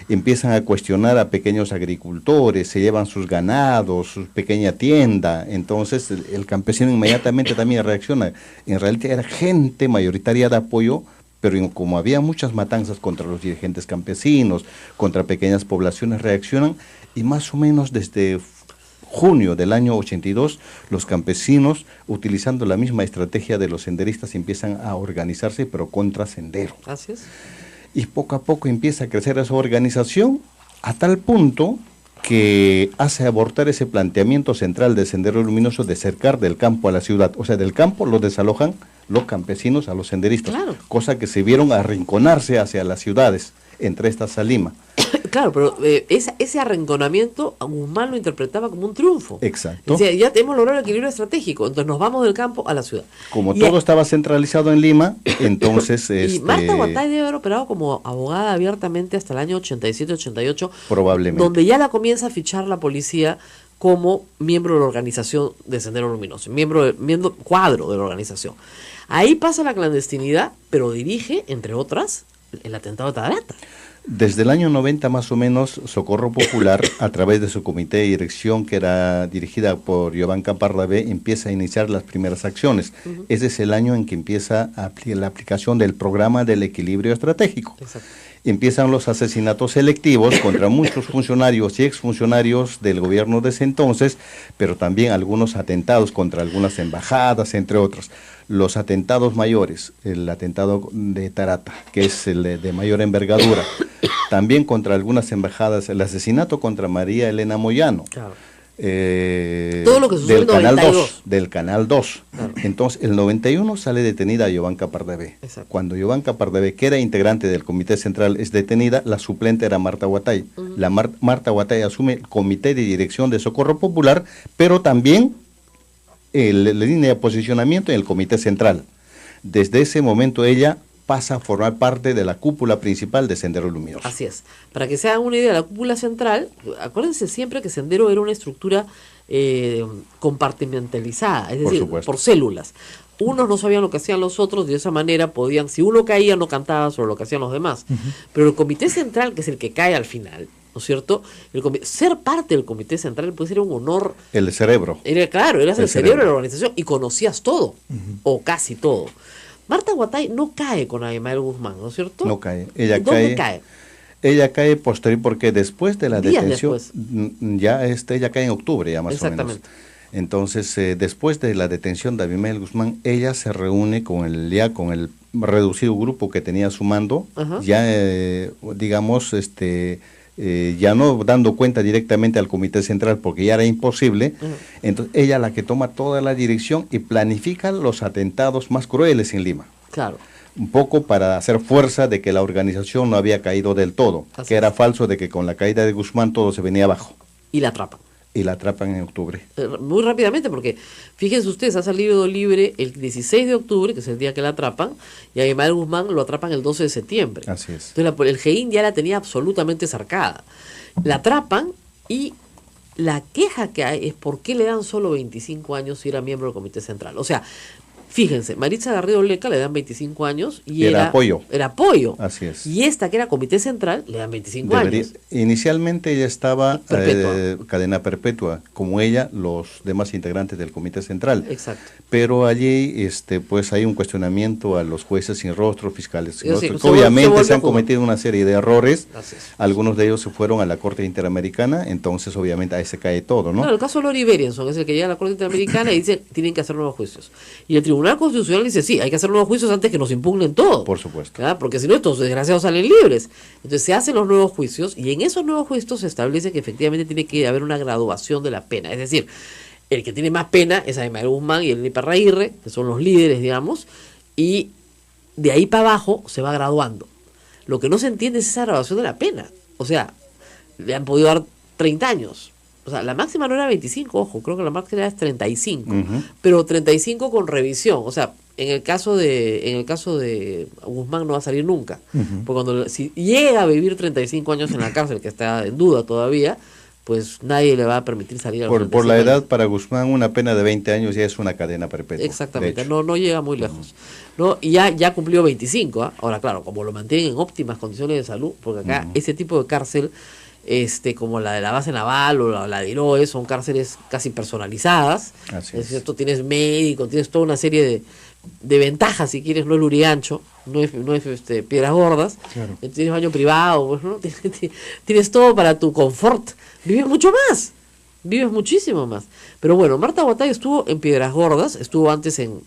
empiezan a cuestionar a pequeños agricultores, se llevan sus ganados, su pequeña tienda, entonces el campesino inmediatamente también reacciona. En realidad era gente mayoritaria de apoyo, pero como había muchas matanzas contra los dirigentes campesinos, contra pequeñas poblaciones, reaccionan, y más o menos desde junio del año 82, los campesinos, utilizando la misma estrategia de los senderistas, empiezan a organizarse, pero contra Sendero. Así es. Y poco a poco empieza a crecer esa organización, a tal punto que hace abortar ese planteamiento central de Sendero Luminoso de cercar del campo a la ciudad. O sea, del campo lo desalojan los campesinos a los senderistas, Claro. cosa que se vieron arrinconarse hacia las ciudades, entre estas a Lima. Claro, pero ese arrinconamiento a Guzmán lo interpretaba como un triunfo. Exacto. Decía, ya hemos logrado el equilibrio estratégico, entonces nos vamos del campo a la ciudad. Como todo estaba centralizado en Lima, entonces... Y Marta Huatay debe haber operado como abogada abiertamente hasta el año 87-88. Probablemente. Donde ya la comienza a fichar la policía como miembro de la organización de Sendero Luminoso, miembro cuadro de la organización. Ahí pasa la clandestinidad, pero dirige, entre otras, el atentado de Tarata. Desde el año 90 más o menos, Socorro Popular, a través de su comité de dirección, que era dirigida por Giovanca Pardavé, empieza a iniciar las primeras acciones. Ese es el año en que empieza la aplicación del programa del equilibrio estratégico. Exacto. Empiezan los asesinatos selectivos contra muchos funcionarios y exfuncionarios del gobierno de ese entonces, pero también algunos atentados contra algunas embajadas, entre otros. Los atentados mayores, el atentado de Tarata, que es el de mayor envergadura, también contra algunas embajadas, el asesinato contra María Elena Moyano. Claro. Todo lo que sucedió del en Canal 92. 2, del Canal 2. Claro. Entonces, el 91 sale detenida Giovanca Pardavé. Exacto. Cuando Giovanca Pardavé, que era integrante del Comité Central, es detenida, la suplente era Marta Huatay. Marta Huatay asume el Comité de Dirección de Socorro Popular, pero también la línea de posicionamiento en el Comité Central. Desde ese momento ella pasa a formar parte de la cúpula principal de Sendero Luminoso. Así es. Para que se hagan una idea, la cúpula central, acuérdense siempre que Sendero era una estructura compartimentalizada, es decir, por células. Unos no sabían lo que hacían los otros, y de esa manera podían, si uno caía, no cantaba sobre lo que hacían los demás. Pero el comité central, que es el que cae al final, ¿no es cierto? Ser parte del comité central puede ser un honor. El cerebro. Claro, eras el cerebro de la organización y conocías todo, o casi todo. Marta Huatay no cae con Abimael Guzmán, ¿no es cierto? No cae. Ella ¿Dónde cae? Ella cae posterior, porque después de la detención, después. Ella cae en octubre, ya más o menos. Entonces, después de la detención de Abimael Guzmán, ella se reúne con el reducido grupo que tenía a su mando, ya digamos, ya no dando cuenta directamente al Comité Central porque ya era imposible. Entonces ella la que toma toda la dirección y planifica los atentados más crueles en Lima. Claro. Un poco para hacer fuerza de que la organización no había caído del todo, que era falso, de que con la caída de Guzmán todo se venía abajo. Y la atrapan. Y la atrapan en octubre. Muy rápidamente, porque fíjense ustedes, ha salido libre el 16 de octubre, que es el día que la atrapan, y a Abimael Guzmán lo atrapan el 12 de septiembre. Así es. Entonces el GEIN ya la tenía absolutamente cercada. La atrapan y la queja que hay es por qué le dan solo 25 años si era miembro del Comité Central. O sea, fíjense, Maritza Garrido Leca le dan 25 años y era apoyo. Era apoyo. Así es. Y esta, que era Comité Central, le dan 25 años. Inicialmente ella estaba cadena perpetua, como ella, los demás integrantes del Comité Central. Exacto. Pero allí pues hay un cuestionamiento a los jueces sin rostro, fiscales sin rostro, que obviamente se han cometido una serie de errores. Algunos de ellos se fueron a la Corte Interamericana, entonces obviamente ahí se cae todo, ¿no? Claro, el caso de Lori Berienson es el que llega a la Corte Interamericana y dice tienen que hacer nuevos juicios. Y el Tribunal Constitucional dice sí, hay que hacer nuevos juicios antes que nos impugnen todo. Por supuesto. ¿Verdad? Porque si no, estos desgraciados salen libres. Entonces se hacen los nuevos juicios y en esos nuevos juicios se establece que efectivamente tiene que haber una graduación de la pena. Es decir, el que tiene más pena es Abimael Guzmán y el Parraguirre, que son los líderes, digamos, y de ahí para abajo se va graduando. Lo que no se entiende es esa graduación de la pena. O sea, le han podido dar 30 años. O sea, la máxima no era 25, ojo, creo que la máxima era 35, pero 35 con revisión. O sea, en el caso de Guzmán no va a salir nunca. Porque si llega a vivir 35 años en la cárcel, que está en duda todavía, pues nadie le va a permitir salir a los por la edad, para Guzmán una pena de 20 años ya es una cadena perpetua. Exactamente, no llega muy lejos. ¿No? Y ya cumplió 25. Ahora, claro, como lo mantienen en óptimas condiciones de salud, porque acá ese tipo de cárcel, como la de la base naval o la de Iroe, son cárceles casi personalizadas. Así es cierto, tienes médico, tienes toda una serie de ventajas, si quieres. No es Lurigancho, no es Piedras Gordas. Claro. Tienes baño privado, pues, ¿no? Tienes todo para tu confort. Vives mucho más, vives muchísimo más. Pero bueno, Marta Huatay estuvo en Piedras Gordas, estuvo antes en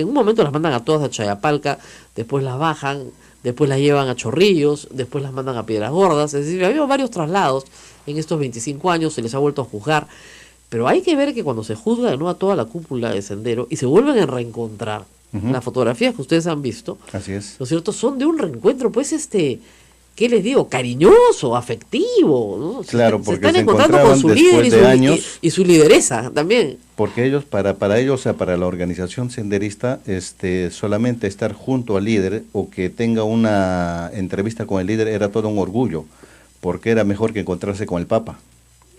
un momento las mandan a todas a Chayapalca, después las bajan, después las llevan a Chorrillos, después las mandan a Piedras Gordas. Es decir, había varios traslados en estos 25 años, se les ha vuelto a juzgar. Pero hay que ver que cuando se juzga de nuevo a toda la cúpula de Sendero y se vuelven a reencontrar, las fotografías que ustedes han visto, así es, ¿no es cierto?, son de un reencuentro, pues ¿qué les digo? Cariñoso, afectivo, ¿no? Claro, se porque están se encontrando con su líder después de años, y su lideresa también. porque ellos, para ellos, o sea, para la organización senderista, solamente estar junto al líder o que tenga una entrevista con el líder era todo un orgullo, porque era mejor que encontrarse con el Papa.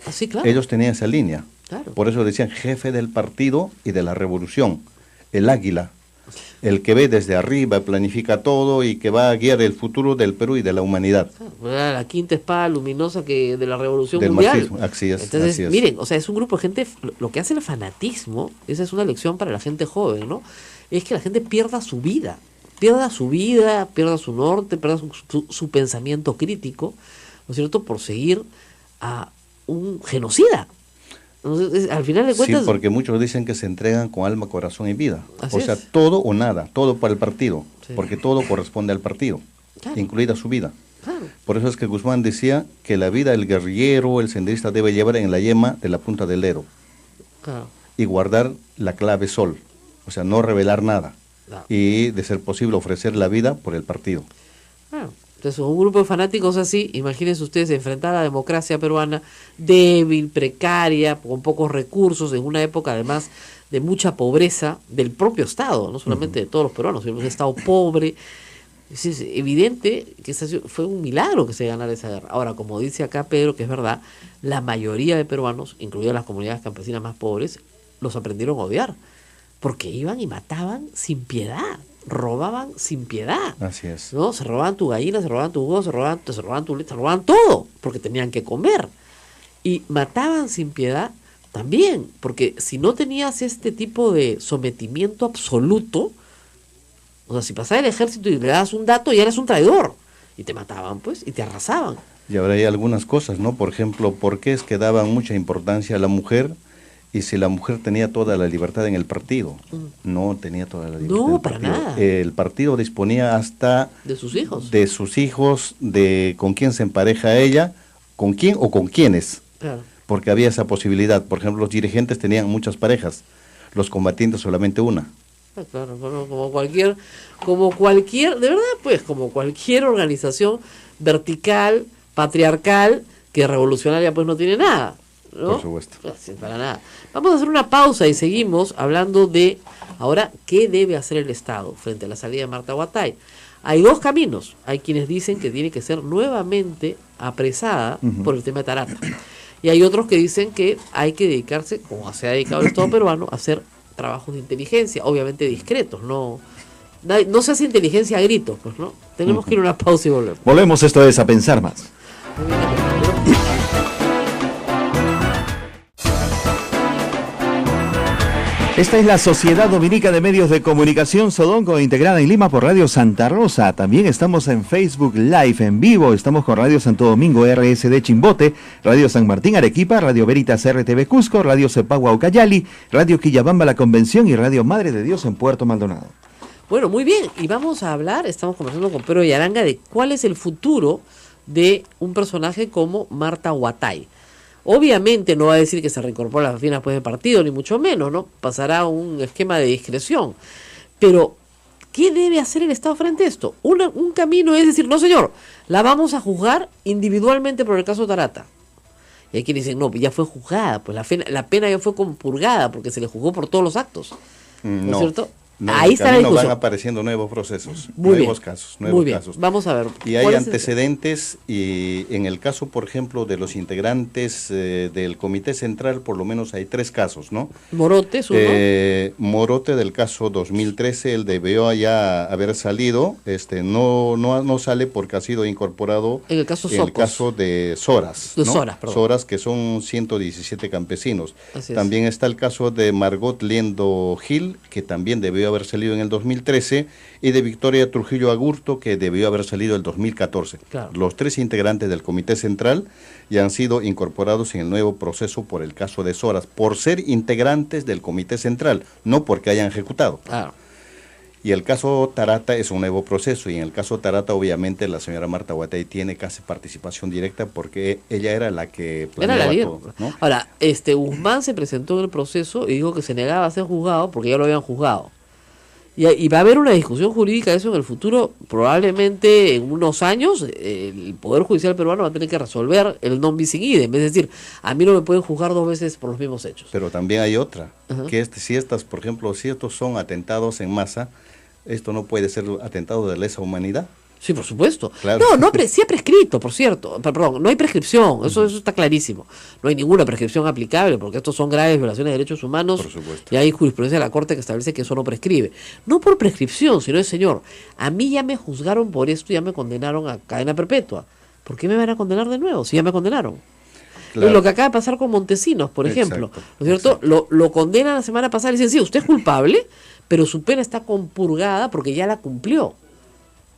Así, claro. Ellos tenían esa línea. Claro. Por eso decían jefe del partido y de la revolución, el águila, el que ve desde arriba, planifica todo y que va a guiar el futuro del Perú y de la humanidad. Claro, la quinta espada luminosa que de la revolución Del mundial. marxismo, así es. Entonces, así es. miren, o sea, es un grupo de gente, lo que hace el fanatismo, esa es una lección para la gente joven, ¿no? Es que la gente pierda su vida, pierda su norte, pierda su pensamiento crítico, ¿no es cierto?, por seguir a un genocida. Entonces, al final de cuentas... Sí, porque muchos dicen que se entregan con alma, corazón y vida. Así O sea, es. todo o nada, todo para el partido, Sí. porque todo corresponde al partido, Claro. incluida su vida. Claro. Por eso es que Guzmán decía que la vida del guerrillero, el senderista debe llevar en la yema de la punta del dedo Claro. y guardar la clave sol, o sea, no revelar nada Claro. y, de ser posible, ofrecer la vida por el partido. Claro. Entonces, un grupo de fanáticos así, imagínense ustedes enfrentar a la democracia peruana débil, precaria, con pocos recursos, en una época además de mucha pobreza del propio Estado, no solamente de todos los peruanos, sino un Estado pobre. Es evidente que fue un milagro que se ganara esa guerra. Ahora, como dice acá Pedro, que es verdad, la mayoría de peruanos, incluidas las comunidades campesinas más pobres, los aprendieron a odiar, porque iban y mataban sin piedad, robaban sin piedad. Así es. ¿No? Se robaban tu gallina, se robaban tu huevo, se robaban tu leche, se robaban todo, porque tenían que comer. Y mataban sin piedad también, porque si no tenías este tipo de sometimiento absoluto, o sea, si pasaba el ejército y le dabas un dato, ya eres un traidor. Y te mataban, pues, y te arrasaban. Y ahora hay algunas cosas, ¿no? Por ejemplo, ¿por qué es que daban mucha importancia a la mujer? Y si la mujer tenía toda la libertad en el partido, no tenía toda la libertad. No, en el para partido. nada. El partido disponía hasta De sus hijos. de sus hijos, de con quién se empareja ella, con quién o con quiénes, Claro. porque había esa posibilidad. Por ejemplo, los dirigentes tenían muchas parejas, los combatientes solamente una. Claro, bueno, como cualquier, de verdad, pues, como cualquier organización vertical, patriarcal, que revolucionaria, pues no tiene nada, ¿no? Por supuesto. Sí, para nada. Vamos a hacer una pausa y seguimos hablando de, ahora, ¿qué debe hacer el Estado frente a la salida de Marta Huatay? Hay dos caminos. Hay quienes dicen que tiene que ser nuevamente apresada por el tema de Tarata. Y hay otros que dicen que hay que dedicarse, como se ha dedicado el Estado peruano, a hacer trabajos de inteligencia, obviamente discretos, no se hace inteligencia a gritos, pues, ¿no? Tenemos que ir a una pausa y volvemos. Volvemos, esto es A Pensar Más. Esta es la Sociedad Dominica de Medios de Comunicación Sodonco, integrada en Lima por Radio Santa Rosa. También estamos en Facebook Live en vivo. Estamos con Radio Santo Domingo RSD Chimbote, Radio San Martín Arequipa, Radio Veritas RTV Cusco, Radio Cepagua Ucayali, Radio Quillabamba La Convención y Radio Madre de Dios en Puerto Maldonado. Bueno, muy bien. Y vamos a hablar, estamos conversando con Pedro Yaranga de cuál es el futuro de un personaje como Marta Huatay. Obviamente no va a decir que se reincorpora a las filas después del partido, ni mucho menos, ¿no? Pasará un esquema de discreción. Pero, ¿qué debe hacer el Estado frente a esto? Un camino es decir, no señor, la vamos a juzgar individualmente por el caso Tarata. Y hay quienes dicen, no, ya fue juzgada, pues la pena ya fue compurgada porque se le juzgó por todos los actos. ¿No es cierto? No, ahí está la discusión. van apareciendo nuevos procesos, Muy nuevos bien, casos, muy nuevos bien. casos. Vamos a ver. Y hay ¿cuál es antecedentes y en el caso, por ejemplo, de los integrantes del Comité Central, por lo menos hay 3 casos, ¿no? Morote es uno. Morote del caso 2013, él debió ya haber salido, no sale porque ha sido incorporado En el caso en el Sopos. caso de Soras, De ¿no? Soras, perdón. Soras, que son 117 campesinos. Así es. También está el caso de Margot Liendo Gil, que también debió haber salido en el 2013, y de Victoria Trujillo Agurto, que debió haber salido el 2014. Claro. Los 3 integrantes del Comité Central ya han sido incorporados en el nuevo proceso por el caso de Soras, por ser integrantes del Comité Central, no porque hayan ejecutado. Claro. Y el caso Tarata es un nuevo proceso, y en el caso Tarata obviamente la señora Marta Huatay tiene casi participación directa porque ella era la que Era planeaba la líder. todo, ¿no? Ahora, Guzmán se presentó en el proceso y dijo que se negaba a ser juzgado porque ya lo habían juzgado. Y va a haber una discusión jurídica de eso en el futuro, probablemente en unos años el Poder Judicial peruano va a tener que resolver el non bis in idem, es decir, a mí no me pueden juzgar dos veces por los mismos hechos. Pero también hay otra, Ajá. que si estas, por ejemplo, si estos son atentados en masa, esto no puede ser atentado de lesa humanidad. Sí, por supuesto. Claro. Sí ha prescrito, por cierto. Perdón, no hay prescripción, eso está clarísimo. No hay ninguna prescripción aplicable, porque estos son graves violaciones de derechos humanos. Por supuesto. Y hay jurisprudencia de la Corte que establece que eso no prescribe. No por prescripción, sino señor, a mí ya me juzgaron por esto y ya me condenaron a cadena perpetua. ¿Por qué me van a condenar de nuevo si ya me condenaron? Claro. Es lo que acaba de pasar con Montesinos, por ejemplo. Exacto, ¿No es cierto? Lo condenan la semana pasada y dicen, sí, usted es culpable, pero su pena está compurgada porque ya la cumplió.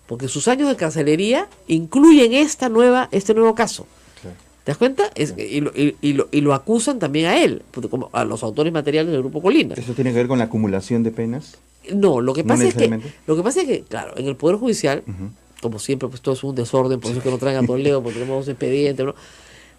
Porque sus años de carcelería incluyen este nuevo caso. Claro. ¿Te das cuenta? Y lo acusan también a él, como a los autores materiales del Grupo Colina. ¿Eso tiene que ver con la acumulación de penas? No, lo que No pasa necesariamente. es que, claro, en el Poder Judicial, como siempre, pues todo es un desorden, por eso es que no traen a Toledo, porque tenemos expedientes, ¿no?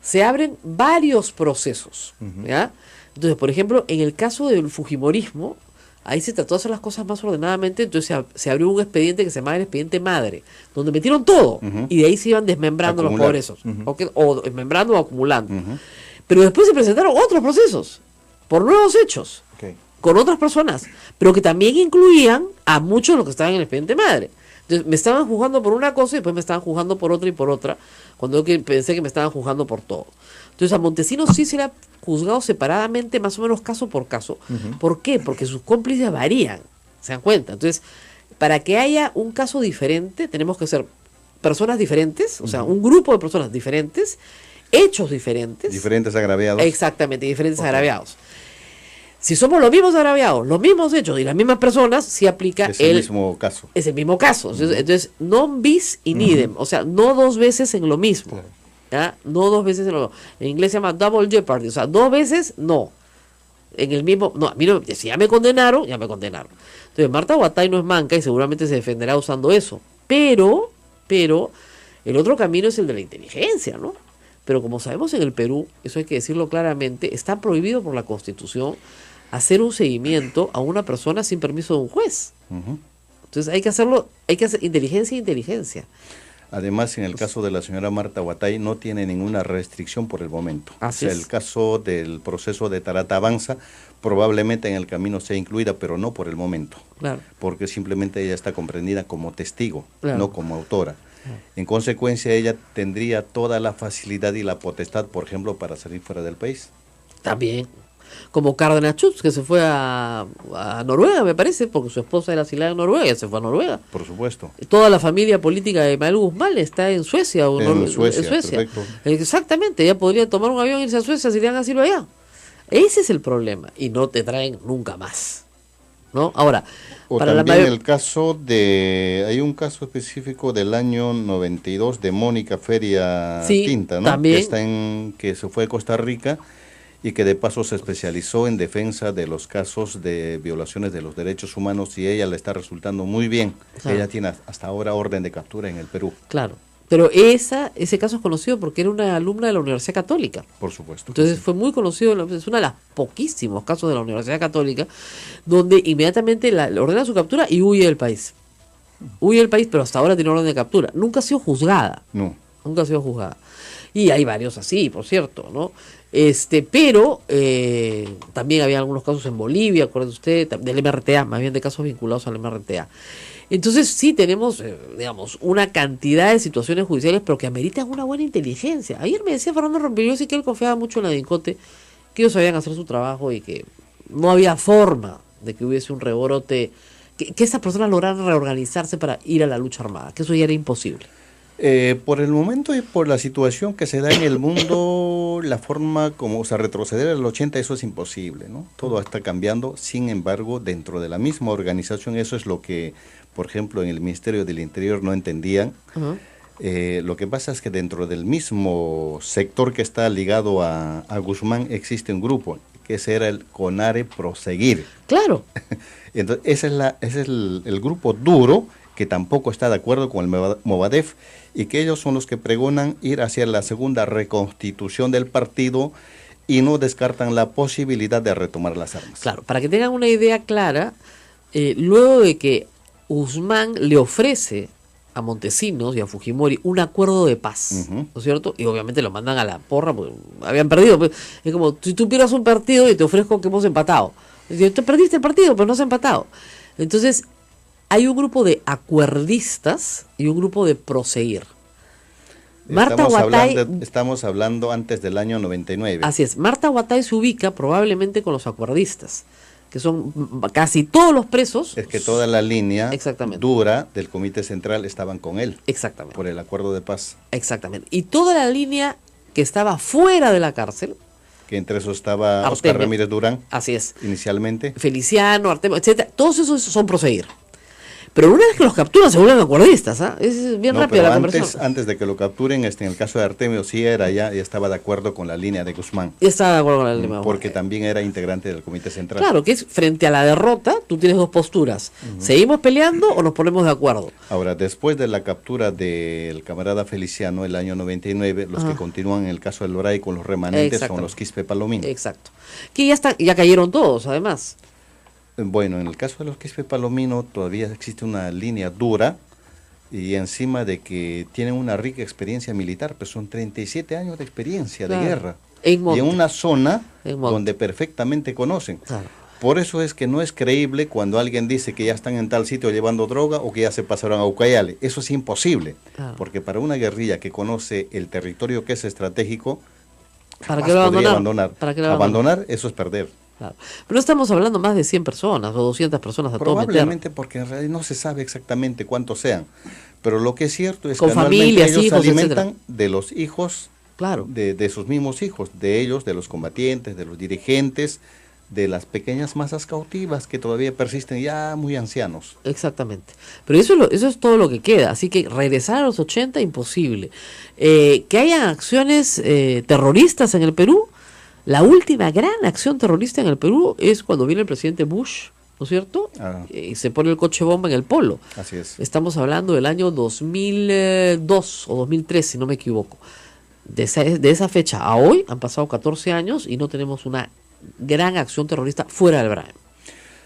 Se abren varios procesos, ¿ya? Entonces, por ejemplo, en el caso del fujimorismo, ahí se trató de hacer las cosas más ordenadamente, entonces se abrió un expediente que se llamaba el expediente madre, donde metieron todo, y de ahí se iban desmembrando los progresos, o desmembrando o acumulando. Pero después se presentaron otros procesos, por nuevos hechos, Okay. con otras personas, pero que también incluían a muchos de los que estaban en el expediente madre. Entonces me estaban juzgando por una cosa y después me estaban juzgando por otra y por otra, cuando yo pensé que me estaban juzgando por todo. Entonces a Montesinos sí se le ha juzgado separadamente, más o menos caso por caso. ¿Por qué? Porque sus cómplices varían, ¿se dan cuenta? Entonces, para que haya un caso diferente, tenemos que ser personas diferentes, o sea, un grupo de personas diferentes, hechos diferentes. Diferentes agraviados. Exactamente, diferentes agraviados. Si somos los mismos agraviados, los mismos hechos y las mismas personas, sí aplica Es el mismo caso. Es el mismo caso. Entonces, non bis in idem, o sea, no dos veces en lo mismo. Claro. ¿Ya? No dos veces en lo mismo. En inglés se llama double jeopardy, o sea, dos veces no. En el mismo, no, a mí no, si ya me condenaron, ya me condenaron. Entonces, Marta Huatay no es manca y seguramente se defenderá usando eso. Pero, el otro camino es el de la inteligencia, ¿no? Pero como sabemos en el Perú, eso hay que decirlo claramente, está prohibido por la Constitución hacer un seguimiento a una persona sin permiso de un juez. Entonces hay que hacer inteligencia. Además, en el caso de la señora Marta Huatay no tiene ninguna restricción por el momento. Así o sea, es. el caso del proceso de Tarata avanza, probablemente en el camino sea incluida, pero no por el momento. Claro. Porque simplemente ella está comprendida como testigo, Claro. no como autora. En consecuencia, ella tendría toda la facilidad y la potestad, por ejemplo, para salir fuera del país. También. Como Cárdenas Chutz, que se fue a Noruega, me parece, porque su esposa era asilada en Noruega y se fue a Noruega. Por supuesto. Toda la familia política de Manuel Guzmán está en Suecia. O En Suecia, perfecto. Exactamente, ella podría tomar un avión e irse a Suecia si le dan asilo allá. Ese es el problema. Y no te traen nunca más. ¿No? Ahora, O para también la mayor... el caso de, hay un caso específico del año 92 de Mónica Feria Sí, Tinta, ¿no? también. Que se fue a Costa Rica y que de paso se especializó en defensa de los casos de violaciones de los derechos humanos y ella le está resultando muy bien. Claro. Ella tiene hasta ahora orden de captura en el Perú, Claro. Pero ese caso es conocido porque era una alumna de la Universidad Católica. por supuesto. Entonces fue muy conocido, es uno de los poquísimos casos de la Universidad Católica donde inmediatamente le ordena su captura y huye del país. Huye del país, pero hasta ahora tiene orden de captura. Nunca ha sido juzgada. No. Nunca ha sido juzgada. Y hay varios así, por cierto, ¿no? Pero también había algunos casos en Bolivia, acuérdate usted, del MRTA, más bien de casos vinculados al MRTA. Entonces sí tenemos, digamos, una cantidad de situaciones judiciales, pero que ameritan una buena inteligencia. Ayer me decía Fernando Rompeliosi que él confiaba mucho en la DINCOTE, que ellos sabían hacer su trabajo y que no había forma de que hubiese un rebrote, que esas personas lograran reorganizarse para ir a la lucha armada, que eso ya era imposible. Por el momento y por la situación que se da en el mundo, la forma como, o sea, retroceder al 80, eso es imposible, ¿no? Todo está cambiando, sin embargo, dentro de la misma organización, eso es lo que, por ejemplo, en el Ministerio del Interior no entendían. Lo que pasa es que dentro del mismo sector que está ligado a Guzmán existe un grupo, que ese era el CONARE Proseguir. Claro. Entonces, ese es el grupo duro, que tampoco está de acuerdo con el Movadef, y que ellos son los que pregonan ir hacia la segunda reconstitución del partido y no descartan la posibilidad de retomar las armas. Claro, para que tengan una idea clara, luego de que Guzmán le ofrece a Montesinos y a Fujimori un acuerdo de paz, ¿no es cierto? Y obviamente lo mandan a la porra, porque habían perdido. Pues. Es como, si tú pierdas un partido y te ofrezco que hemos empatado. Te perdiste el partido, pero no has empatado. Entonces, hay un grupo de acuerdistas y un grupo de proseguir. Marta Huatay, estamos hablando antes del año 99. Así es, Marta Huatay se ubica probablemente con los acuerdistas, que son casi todos los presos. Es que toda la línea Exactamente. dura del Comité Central estaban con él. Exactamente. Por el acuerdo de paz. Exactamente. Y toda la línea que estaba fuera de la cárcel. Que entre eso estaba Artemio. Oscar Ramírez Durán. Así es. Inicialmente. Feliciano, Artemio, etcétera. Todos esos son proseguir. Pero una vez que los capturan se vuelven acuerdistas, ¿ah? Es bien rápida la conversación. Antes de que lo capturen, en el caso de Artemio sí era ya estaba de acuerdo con la línea de Guzmán. Ya estaba de acuerdo con la línea. Porque también era integrante del Comité Central. Claro, que es frente a la derrota, tú tienes dos posturas. ¿Seguimos peleando o nos ponemos de acuerdo? Ahora, después de la captura del camarada Feliciano el año 99, los que continúan en el caso del Loray con los remanentes son los Quispe Palomino. Exacto. Que ya cayeron todos, además. Bueno, en el caso de los Quispe Palomino todavía existe una línea dura y encima de que tienen una rica experiencia militar, pues son 37 años de experiencia de guerra. Y en una zona donde perfectamente conocen. Claro. Por eso es que no es creíble cuando alguien dice que ya están en tal sitio llevando droga o que ya se pasaron a Ucayali. Eso es imposible, porque para una guerrilla que conoce el territorio que es estratégico, ¿para qué lo podría abandonar? Abandonar, eso es perder. Claro. Pero no estamos hablando más de 100 personas o 200 personas a todo meter. Probablemente porque en realidad no se sabe exactamente cuántos sean. Pero lo que es cierto es con que familias, ellos hijos, se alimentan etcétera. De los hijos, claro, de sus mismos hijos, de ellos, de los combatientes, de los dirigentes, de las pequeñas masas cautivas que todavía persisten ya muy ancianos. Exactamente. Pero eso es todo lo que queda. Así que regresar a los 80, imposible. Que hayan acciones terroristas en el Perú. La última gran acción terrorista en el Perú es cuando viene el presidente Bush, ¿no es cierto? Y se pone el coche bomba en el Polo. Así es. Estamos hablando del año 2002 o 2003, si no me equivoco. De esa fecha a hoy han pasado 14 años y no tenemos una gran acción terrorista fuera del Braem.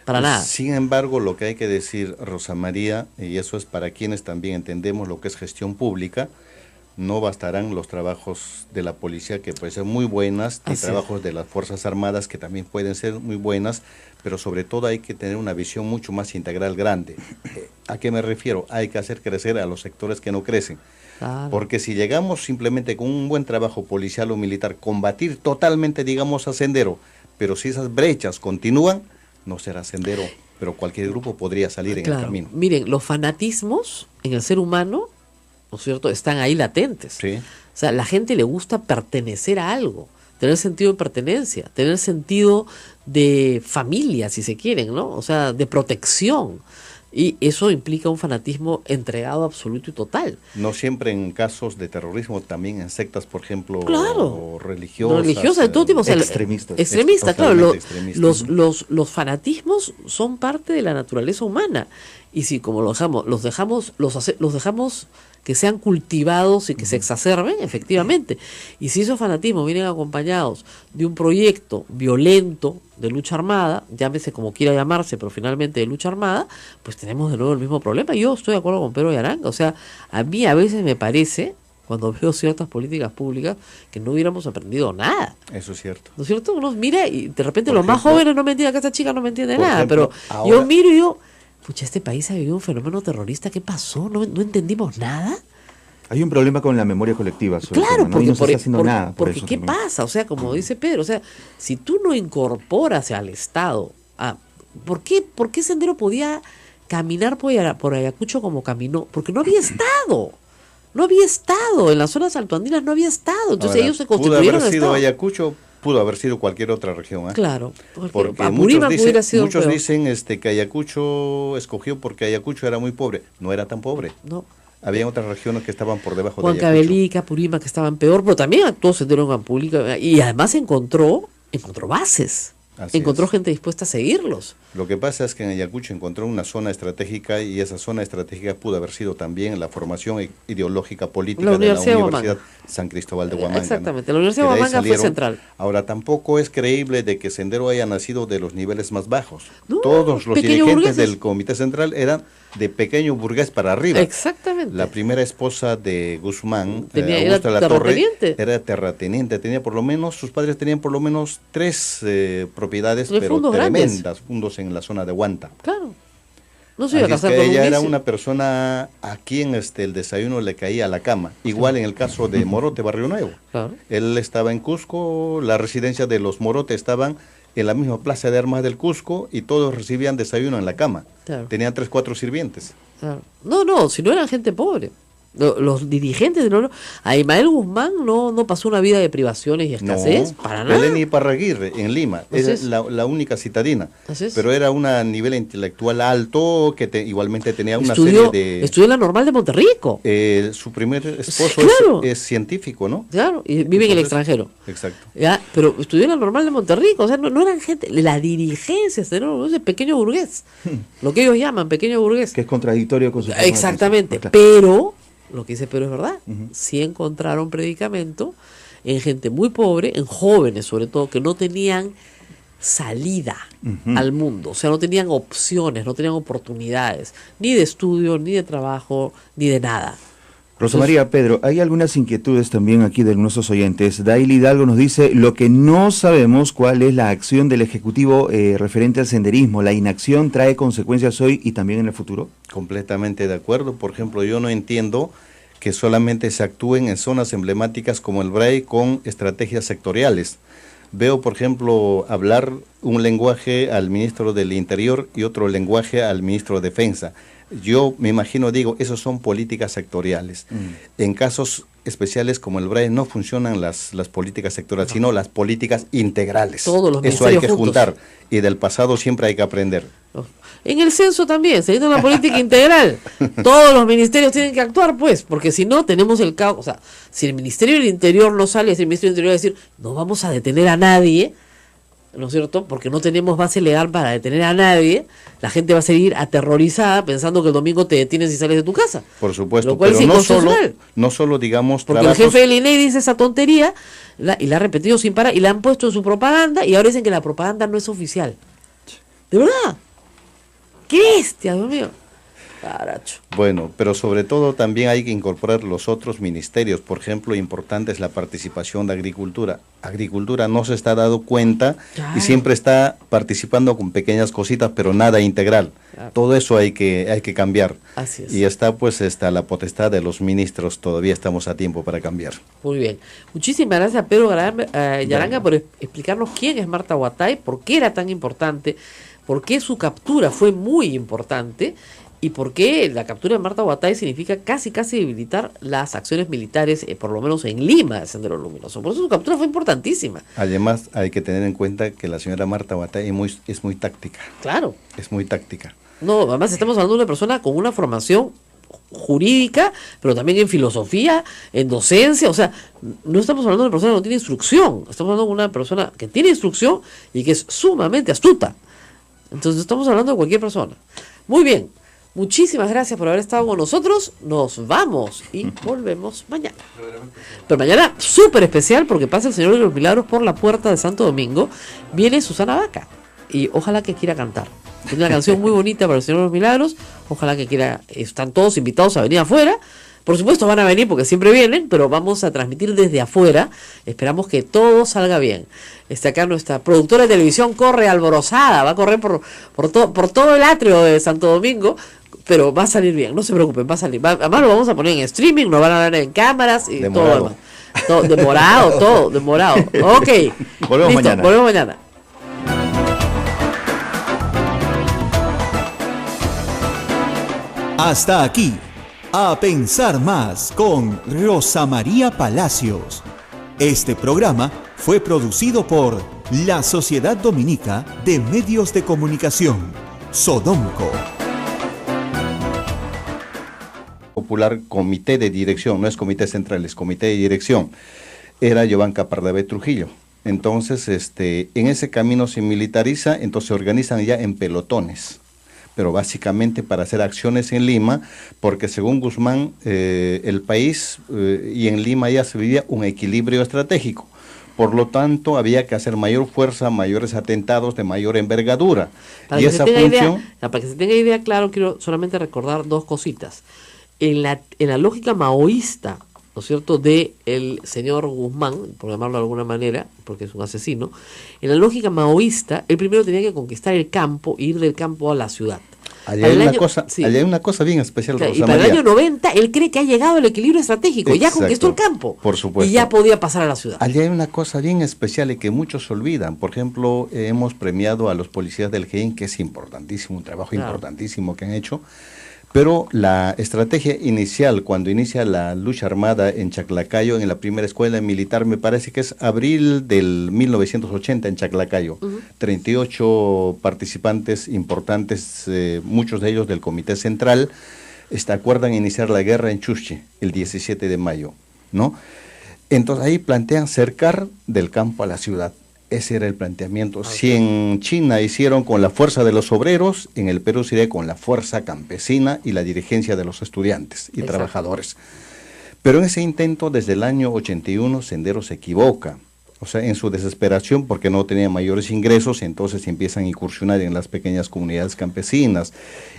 Para nada. Sin embargo, lo que hay que decir, Rosa María, y eso es para quienes también entendemos lo que es gestión pública, no bastarán los trabajos de la policía, que pueden ser muy buenas, y trabajos de las Fuerzas Armadas, que también pueden ser muy buenas, pero sobre todo hay que tener una visión mucho más integral grande. ¿A qué me refiero? Hay que hacer crecer a los sectores que no crecen. Claro. Porque si llegamos simplemente con un buen trabajo policial o militar, combatir totalmente, digamos, a Sendero, pero si esas brechas continúan, no será Sendero, pero cualquier grupo podría salir en el camino. Miren, los fanatismos en el ser humano, ¿no es cierto?, están ahí latentes. Sí. O sea, la gente le gusta pertenecer a algo, tener sentido de pertenencia, tener sentido de familia, si se quieren, ¿no? O sea, de protección. Y eso implica un fanatismo entregado absoluto y total. No siempre en casos de terrorismo, también en sectas, por ejemplo, claro, religiosas. Religiosas de todo tipo. O sea, extremistas. Extremistas, claro. Extremistas. Los fanatismos son parte de la naturaleza humana. Y si como los dejamos que sean cultivados y que se exacerben, efectivamente. Y si esos fanatismos vienen acompañados de un proyecto violento de lucha armada, llámese como quiera llamarse, pero finalmente de lucha armada, pues tenemos de nuevo el mismo problema. Yo estoy de acuerdo con Pedro Yaranga. O sea, a mí a veces me parece, cuando veo ciertas políticas públicas, que no hubiéramos aprendido nada. Eso es cierto. ¿No es cierto? Uno mira y de repente Por los más ejemplo, jóvenes no me entienden, que esta chica no me entiende nada, ejemplo, pero ahora, yo miro y digo, pucha, este país ha vivido un fenómeno terrorista, ¿qué pasó? ¿No entendimos nada? Hay un problema con la memoria colectiva. Claro, tema, ¿no? Y no se está haciendo nada. Porque ¿qué pasa? O sea, como dice Pedro, o sea, si tú no incorporas al Estado, ¿por qué Sendero podía caminar por Ayacucho como caminó? Porque no había Estado. No había Estado. En las zonas altoandinas no había Estado. Entonces ahora, ellos se constituyeron. Pudo haber sido Estado. Ayacucho, pudo haber sido cualquier otra región. Claro. Porque muchos dicen que Ayacucho escogió porque Ayacucho era muy pobre. No era tan pobre. No. Había otras regiones que estaban por debajo de Ayacucho. Huancavelica, Purímac, que estaban peor, pero también actuó Sendero en Ampurimac, y además encontró bases. Encontró gente dispuesta a seguirlos. Lo que pasa es que en Ayacucho encontró una zona estratégica, y esa zona estratégica pudo haber sido también la formación ideológica política de la Universidad San Cristóbal de Huamanga. Exactamente, ¿no? la Universidad de Huamanga fue central. Ahora, tampoco es creíble de que Sendero haya nacido de los niveles más bajos. No, todos los pequeños dirigentes burgueses. del Comité Central eran de pequeño burgués para arriba. Exactamente. La primera esposa de Guzmán, Era Augusta de la Torre, terrateniente. era terrateniente. Tenía por lo menos, sus padres tenían por lo menos 3 propiedades, Los pero fundos tremendas, grandes. fundos en la zona de Huanta. Claro. No se iba a Así es casar que con un ella era vicio. una persona a quien el desayuno le caía a la cama. Igual en el caso de Morote, Barrio Nuevo. Claro. Él estaba en Cusco, la residencia de los Morote estaban en la misma plaza de armas del Cusco y todos recibían desayuno en la cama. Claro. Tenían 3, 4 sirvientes. Claro. No, si no eran gente pobre. Los dirigentes, a Ismael Guzmán no pasó una vida de privaciones y escasez, para nada. Belén Iparraguirre, en Lima, Así es es. la única citadina. Así es. Pero era una nivel intelectual alto, que igualmente tenía una Estudió serie de... en la Normal de Monterrico. Su primer esposo Claro. es científico, ¿no? Claro, y vive en el Entonces, extranjero. Exacto. Ya, pero estudió en la Normal de Monterrico, o sea, no eran gente, la dirigencia, ese pequeño burgués, lo que ellos llaman pequeño burgués. Que es contradictorio con su forma de Exactamente, pensar. Claro. pero, lo que dice Pero es verdad, sí encontraron predicamento en gente muy pobre, en jóvenes sobre todo, que no tenían salida al mundo, o sea, no tenían opciones, no tenían oportunidades, ni de estudio, ni de trabajo, ni de nada. Rosa María, Pedro, hay algunas inquietudes también aquí de nuestros oyentes. Daily Hidalgo nos dice, lo que no sabemos cuál es la acción del Ejecutivo referente al senderismo. ¿La inacción trae consecuencias hoy y también en el futuro? Completamente de acuerdo. Por ejemplo, yo no entiendo que solamente se actúen en zonas emblemáticas como el Bray con estrategias sectoriales. Veo, por ejemplo, hablar un lenguaje al ministro del Interior y otro lenguaje al ministro de Defensa. Yo me imagino, digo, esos son políticas sectoriales. En casos especiales como el BRAE no funcionan las políticas sectoriales, sino las políticas integrales. Todos los Eso hay que ministerios juntar, y del pasado siempre hay que aprender. En el censo también, se necesita una política integral. Todos los ministerios tienen que actuar, pues, porque si no tenemos el caos. O sea, si el Ministerio del Interior no sale, si el Ministerio del Interior va a decir, no vamos a detener a nadie, ¿no es cierto? Porque no tenemos base legal para detener a nadie, la gente va a seguir aterrorizada pensando que el domingo te detienes y sales de tu casa. Por supuesto, Lo cual pero es no solo, digamos, porque trabajos... el jefe del INEI dice esa tontería y la ha repetido sin parar y la han puesto en su propaganda y ahora dicen que la propaganda no es oficial. ¿De verdad? ¡Qué bestia, Dios mío! Caracho. Bueno, pero sobre todo también hay que incorporar los otros ministerios. Por ejemplo, importante es la participación de Agricultura. Agricultura no se está dando cuenta Claro. y siempre está participando con pequeñas cositas, pero nada integral. Claro. Todo eso hay que cambiar. Así es. Y está la potestad de los ministros. Todavía estamos a tiempo para cambiar. Muy bien. Muchísimas gracias a Pedro Yaranga por explicarnos quién es Marta Huatay, por qué era tan importante, por qué su captura fue muy importante y por qué la captura de Marta Huatay significa casi debilitar las acciones militares, por lo menos en Lima, de Sendero Luminoso. Por eso su captura fue importantísima. Además, hay que tener en cuenta que la señora Marta Huatay es muy táctica. Claro. Es muy táctica. No, además estamos hablando de una persona con una formación jurídica, pero también en filosofía, en docencia, o sea, no estamos hablando de una persona que no tiene instrucción, estamos hablando de una persona que tiene instrucción y que es sumamente astuta. Entonces estamos hablando de cualquier persona. Muy bien, muchísimas gracias por haber estado con nosotros, nos vamos y volvemos mañana. Pero mañana súper especial porque pasa el Señor de los Milagros por la puerta de Santo Domingo, viene Susana Vaca y ojalá que quiera cantar. Tiene una canción muy bonita para el Señor de los Milagros. Ojalá que quiera. Están todos invitados a venir afuera. Por supuesto van a venir porque siempre vienen, pero vamos a transmitir desde afuera. Esperamos que todo salga bien. Acá nuestra productora de televisión corre alborozada. Va a correr por todo el atrio de Santo Domingo. Pero va a salir bien, no se preocupen, va a salir. Además lo vamos a poner en streaming, nos van a ver en cámaras y Demorado. todo demorado, todo demorado. Ok. Volvemos mañana. Volvemos mañana. Hasta aquí, A Pensar Más con Rosa María Palacios. Este programa fue producido por la Sociedad Dominica de Medios de Comunicación, Sodomco. Popular Comité de Dirección, no es Comité Central, es Comité de Dirección, era Giovanca Pardavé Trujillo. Entonces, en ese camino se militariza, entonces se organizan ya en pelotones. pero básicamente para hacer acciones en Lima, porque según Guzmán, el país y en Lima ya se vivía un equilibrio estratégico. Por lo tanto, había que hacer mayor fuerza, mayores atentados de mayor envergadura. Para y que esa se tenga función... idea, para que se tenga idea, claro, quiero solamente recordar dos cositas. En la lógica maoísta, ¿no es cierto?, de el señor Guzmán, por llamarlo de alguna manera, porque es un asesino, en la lógica maoísta, él primero tenía que conquistar el campo e ir del campo a la ciudad. Allá hay una cosa bien especial, Claro, Rosa y para el María. año 90, él cree que ha llegado al equilibrio estratégico, ya Exacto, conquistó el campo, por supuesto. y ya podía pasar a la ciudad. Allá hay una cosa bien especial y que muchos olvidan. Por ejemplo, hemos premiado a los policías del GEIN, que es importantísimo, un trabajo importantísimo que han hecho. Pero la estrategia inicial, cuando inicia la lucha armada en Chaclacayo, en la primera escuela militar, me parece que es abril del 1980 en Chaclacayo. 38 participantes importantes, muchos de ellos del Comité Central, acuerdan iniciar la guerra en Chuchi el 17 de mayo, ¿no? Entonces ahí plantean cercar del campo a la ciudad. Ese era el planteamiento. Si en China hicieron con la fuerza de los obreros, en el Perú sería con la fuerza campesina y la dirigencia de los estudiantes y trabajadores. Pero en ese intento, desde el año 81, Sendero se equivoca. O sea, en su desesperación, porque no tenía mayores ingresos, entonces empiezan a incursionar en las pequeñas comunidades campesinas,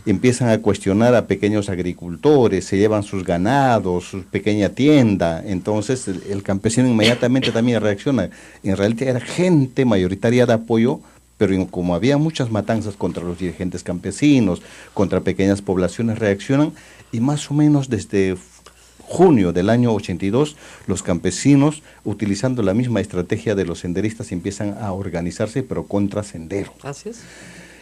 empiezan a cuestionar a pequeños agricultores, se llevan sus ganados, su pequeña tienda, entonces el campesino inmediatamente también reacciona. En realidad era gente mayoritaria de apoyo, pero como había muchas matanzas contra los dirigentes campesinos, contra pequeñas poblaciones, reaccionan, y más o menos desde junio del año 82, los campesinos, utilizando la misma estrategia de los senderistas, empiezan a organizarse, pero contra Sendero. Así es.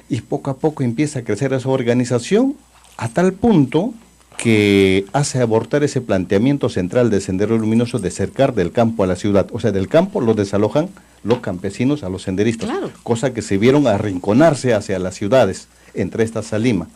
Y poco a poco empieza a crecer esa organización, a tal punto que hace abortar ese planteamiento central de Sendero Luminoso de cercar del campo a la ciudad. O sea, del campo los desalojan los campesinos a los senderistas, Claro. cosa que se vieron arrinconarse hacia las ciudades, entre estas a Lima.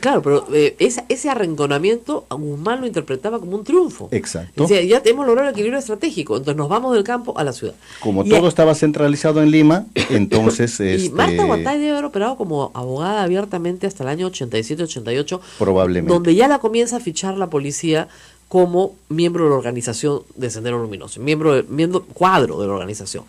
Claro, pero ese arrinconamiento Guzmán lo interpretaba como un triunfo. Exacto. Decía, ya hemos logrado el equilibrio estratégico, entonces nos vamos del campo a la ciudad. Como Y todo estaba centralizado en Lima, entonces... Y Marta Huatay debe haber operado como abogada abiertamente hasta el año 87-88, probablemente. donde ya la comienza a fichar la policía como miembro de la organización de Sendero Luminoso, miembro cuadro de la organización.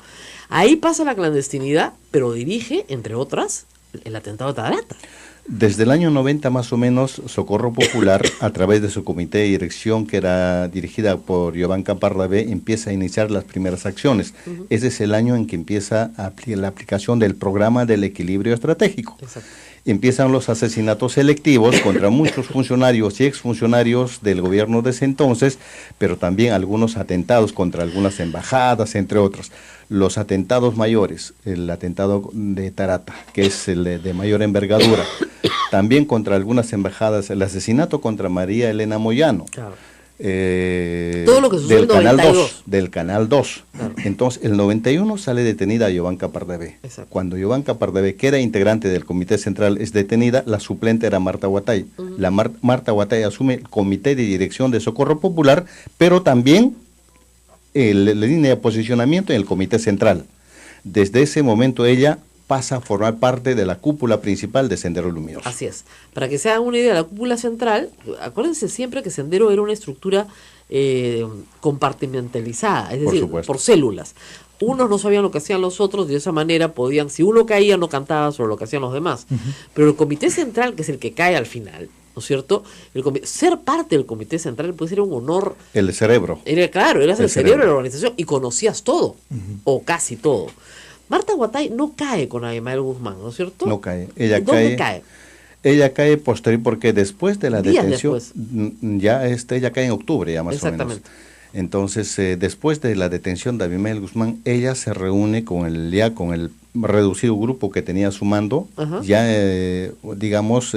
Ahí pasa la clandestinidad, pero dirige, entre otras, el atentado de Tarata. Desde el año 90 más o menos, Socorro Popular, a través de su comité de dirección, que era dirigida por Yovanka Pardavé, empieza a iniciar las primeras acciones. Ese es el año en que empieza la aplicación del programa del equilibrio estratégico. Exacto. Empiezan los asesinatos selectivos contra muchos funcionarios y exfuncionarios del gobierno de ese entonces, pero también algunos atentados contra algunas embajadas, entre otros. Los atentados mayores, el atentado de Tarata, que es el de mayor envergadura, también contra algunas embajadas, el asesinato contra María Elena Moyano. Claro. Todo lo que sucedió del en Canal 92. 2, del Canal 2. Claro. Entonces, el 91 sale detenida Yovanka Pardavé. Exacto. Cuando Yovanka Pardavé, que era integrante del Comité Central, es detenida, la suplente era Marta Huatay. Marta Huatay asume el Comité de Dirección de Socorro Popular, pero también la línea de posicionamiento en el Comité Central. Desde ese momento ella pasa a formar parte de la cúpula principal de Sendero Luminoso. Así es. Para que se hagan una idea, la cúpula central, acuérdense siempre que Sendero era una estructura compartimentalizada, es Por decir, supuesto. por células. Unos no sabían lo que hacían los otros, y de esa manera podían, si uno caía, no cantaba sobre lo que hacían los demás. Pero el comité central, que es el que cae al final, ¿no es cierto? Ser parte del comité central puede ser un honor. El cerebro. Claro, eras el cerebro cerebro de la organización y conocías todo, o casi todo. Marta Huatay no cae con Abimael Guzmán, ¿no es cierto? No cae. Ella ¿Dónde cae? Ella cae posterior, porque después de la Días detención, después. ella cae en octubre ya más o menos. Exactamente. Entonces, después de la detención de Abimael Guzmán, ella se reúne con el reducido grupo que tenía a su mando, Ajá. ya digamos,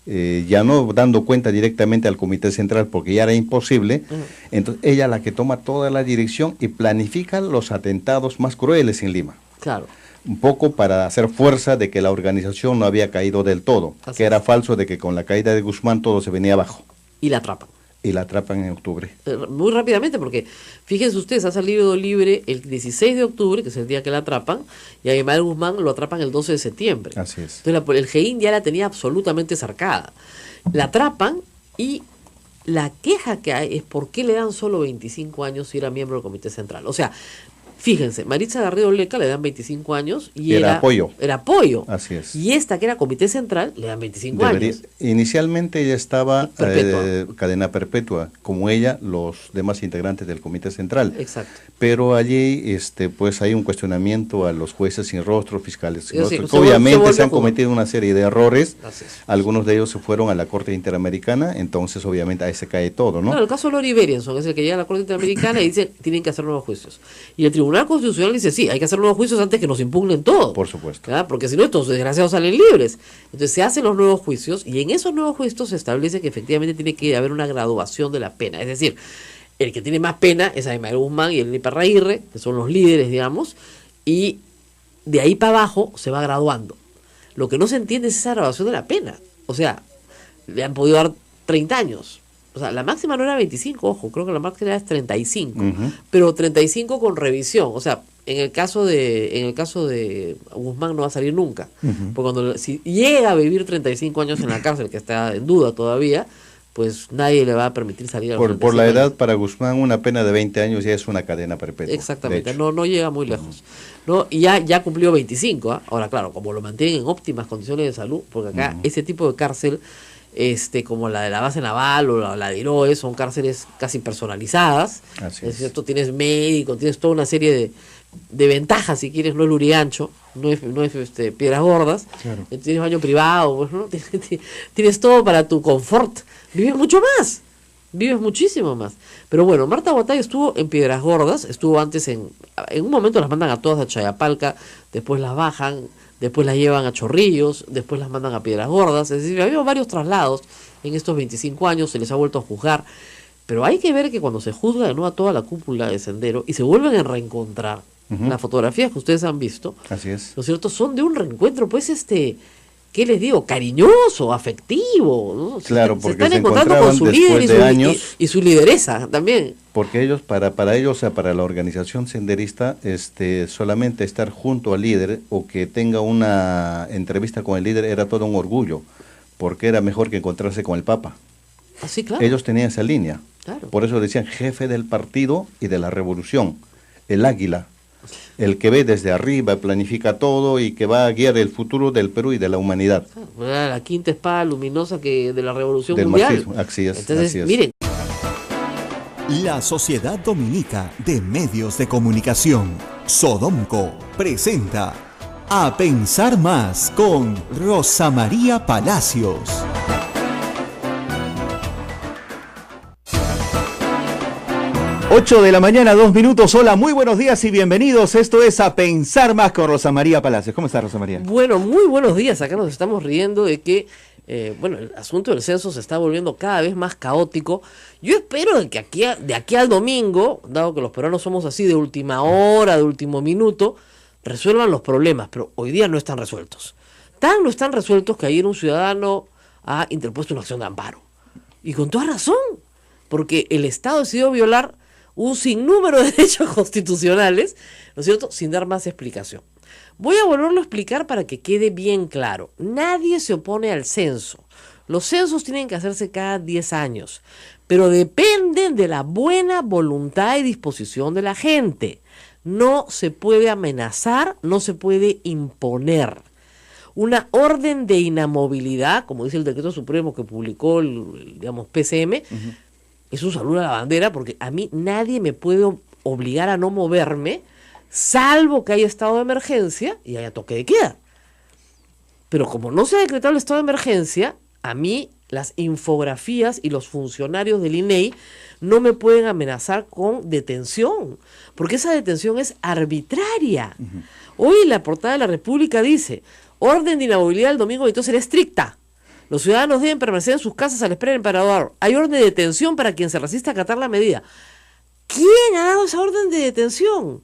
ya no dando cuenta directamente al Comité Central porque ya era imposible. Entonces ella la que toma toda la dirección y planifica los atentados más crueles en Lima. Claro. Un poco para hacer fuerza de que la organización no había caído del todo, Así que era es. falso, de que con la caída de Guzmán todo se venía abajo. Y la atrapan. y la atrapan en octubre. Muy rápidamente, porque fíjense ustedes, ha salido libre el 16 de octubre, que es el día que la atrapan, y a Ismael Guzmán lo atrapan el 12 de septiembre. Así es. Entonces el GEIN ya la tenía absolutamente cercada. La atrapan y la queja que hay es por qué le dan solo 25 años si era miembro del Comité Central. O sea, fíjense, Maritza Garrido Leca le dan 25 años y era apoyo. Era apoyo. Así es. Y esta que era Comité Central le dan 25 años. Inicialmente ella estaba Perpetua. cadena perpetua, como ella, los demás integrantes del Comité Central. Exacto. Pero allí pues hay un cuestionamiento a los jueces sin rostro, fiscales sin Sí, rostro, que obviamente se han jugar. cometido una serie de errores. Así es. Algunos de ellos se fueron a la Corte Interamericana, entonces obviamente ahí se cae todo, ¿no? Claro, el caso de Lori Berienson es el que llega a la Corte Interamericana y dice tienen que hacer nuevos juicios. Y el Tribunal Constitucional dice sí, hay que hacer nuevos juicios antes que nos impugnen todo. Por supuesto. ¿Verdad? Porque si no, estos desgraciados salen libres. Entonces se hacen los nuevos juicios y en esos nuevos juicios se establece que efectivamente tiene que haber una graduación de la pena. Es decir, el que tiene más pena es Aymar Guzmán y el Iparraguirre, que son los líderes, digamos, y de ahí para abajo se va graduando. Lo que no se entiende es esa graduación de la pena. O sea, le han podido dar 30 años. O sea, la máxima no era 25, ojo, creo que la máxima es 35, pero 35 con revisión. O sea, en el caso de Guzmán no va a salir nunca, porque si llega a vivir 35 años en la cárcel, que está en duda todavía, pues nadie le va a permitir salir a los Por la 35 edad, años. para Guzmán, una pena de 20 años ya es una cadena perpetua. Exactamente, no llega muy lejos. ¿No? Y ya cumplió 25, ¿ah? Ahora, claro, como lo mantienen en óptimas condiciones de salud, porque acá ese tipo de cárcel, como la de la base naval o la de Iroe, son cárceles casi personalizadas. Así Es cierto, tienes médico, tienes toda una serie de ventajas, si quieres, no es Lurigancho, no es Piedras Gordas, Claro. Tienes baño privado, pues, ¿no? Tienes todo para tu confort, vives mucho más, vives muchísimo más. Pero bueno, Marta Guatay estuvo en Piedras Gordas, estuvo antes en un momento las mandan a todas a Chayapalca, después las bajan, después las llevan a Chorrillos, después las mandan a Piedras Gordas, es decir, había varios traslados en estos 25 años, se les ha vuelto a juzgar, pero hay que ver que cuando se juzga de nuevo a toda la cúpula de Sendero y se vuelven a reencontrar, las fotografías que ustedes han visto, Así es. ¿no es cierto? Son de un reencuentro, pues, ¿qué les digo? Cariñoso, afectivo, ¿no? Claro, se porque están se encontrando con su encontraban líder después de años. y su lideresa también. Porque ellos, para ellos, o sea, para la organización senderista, solamente estar junto al líder o que tenga una entrevista con el líder era todo un orgullo, porque era mejor que encontrarse con el Papa. Así, claro. Ellos tenían esa línea. Claro. Por eso decían jefe del partido y de la revolución, el águila, el que ve desde arriba, planifica todo y que va a guiar el futuro del Perú y de la humanidad. Era la quinta espada luminosa de la Revolución Del Mundial. marxismo, así es, Entonces, así es. miren, La Sociedad Dominica de Medios de Comunicación, Sodomco, presenta A Pensar Más con Rosa María Palacios. Ocho de la mañana, 2 minutos. Hola, muy buenos días y bienvenidos. Esto es A Pensar Más con Rosa María Palacios. ¿Cómo estás, Rosa María? bueno, muy buenos días. Acá nos estamos riendo de que, el asunto del censo se está volviendo cada vez más caótico. Yo espero de que de aquí al domingo, dado que los peruanos somos así de última hora, de último minuto, resuelvan los problemas, pero hoy día no están resueltos. Tan no están resueltos que ayer un ciudadano ha interpuesto una acción de amparo. Y con toda razón, porque el Estado decidió violar un sinnúmero de derechos constitucionales, ¿no es cierto?, sin dar más explicación. Voy a volverlo a explicar para que quede bien claro. Nadie se opone al censo. Los censos tienen que hacerse cada 10 años, pero dependen de la buena voluntad y disposición de la gente. No se puede amenazar, no se puede imponer. Una orden de inamovilidad, como dice el decreto supremo que publicó el PCM, es un saludo a la bandera, porque a mí nadie me puede obligar a no moverme, salvo que haya estado de emergencia y haya toque de queda. Pero como no se ha decretado el estado de emergencia, a mí las infografías y los funcionarios del INEI no me pueden amenazar con detención, porque esa detención es arbitraria. Hoy la portada de La República dice: orden de inamovilidad el domingo 22 será estricta. Los ciudadanos deben permanecer en sus casas a la espera del emperador. Hay orden de detención para quien se resista a acatar la medida. ¿Quién ha dado esa orden de detención?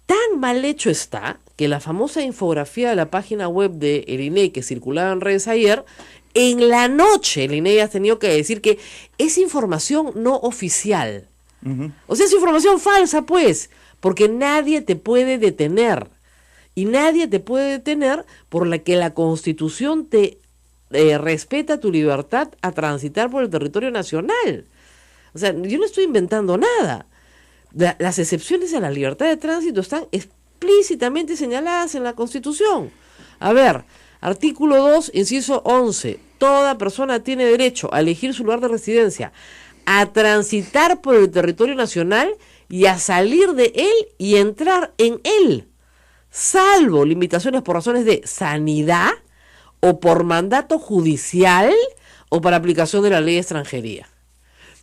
Tan mal hecho está que la famosa infografía de la página web de el INEI que circulaba en redes ayer En la noche, el INEI ha tenido que decir que es información no oficial. O sea, es información falsa, pues, porque nadie te puede detener. Y nadie te puede detener por la que la Constitución te respeta tu libertad a transitar por el territorio nacional. O sea, yo no estoy inventando nada. Las excepciones a la libertad de tránsito están explícitamente señaladas en la Constitución. A ver, artículo 2, inciso 11. Toda persona tiene derecho a elegir su lugar de residencia, a transitar por el territorio nacional y a salir de él y entrar en él, salvo limitaciones por razones de sanidad o por mandato judicial o para aplicación de la ley de extranjería.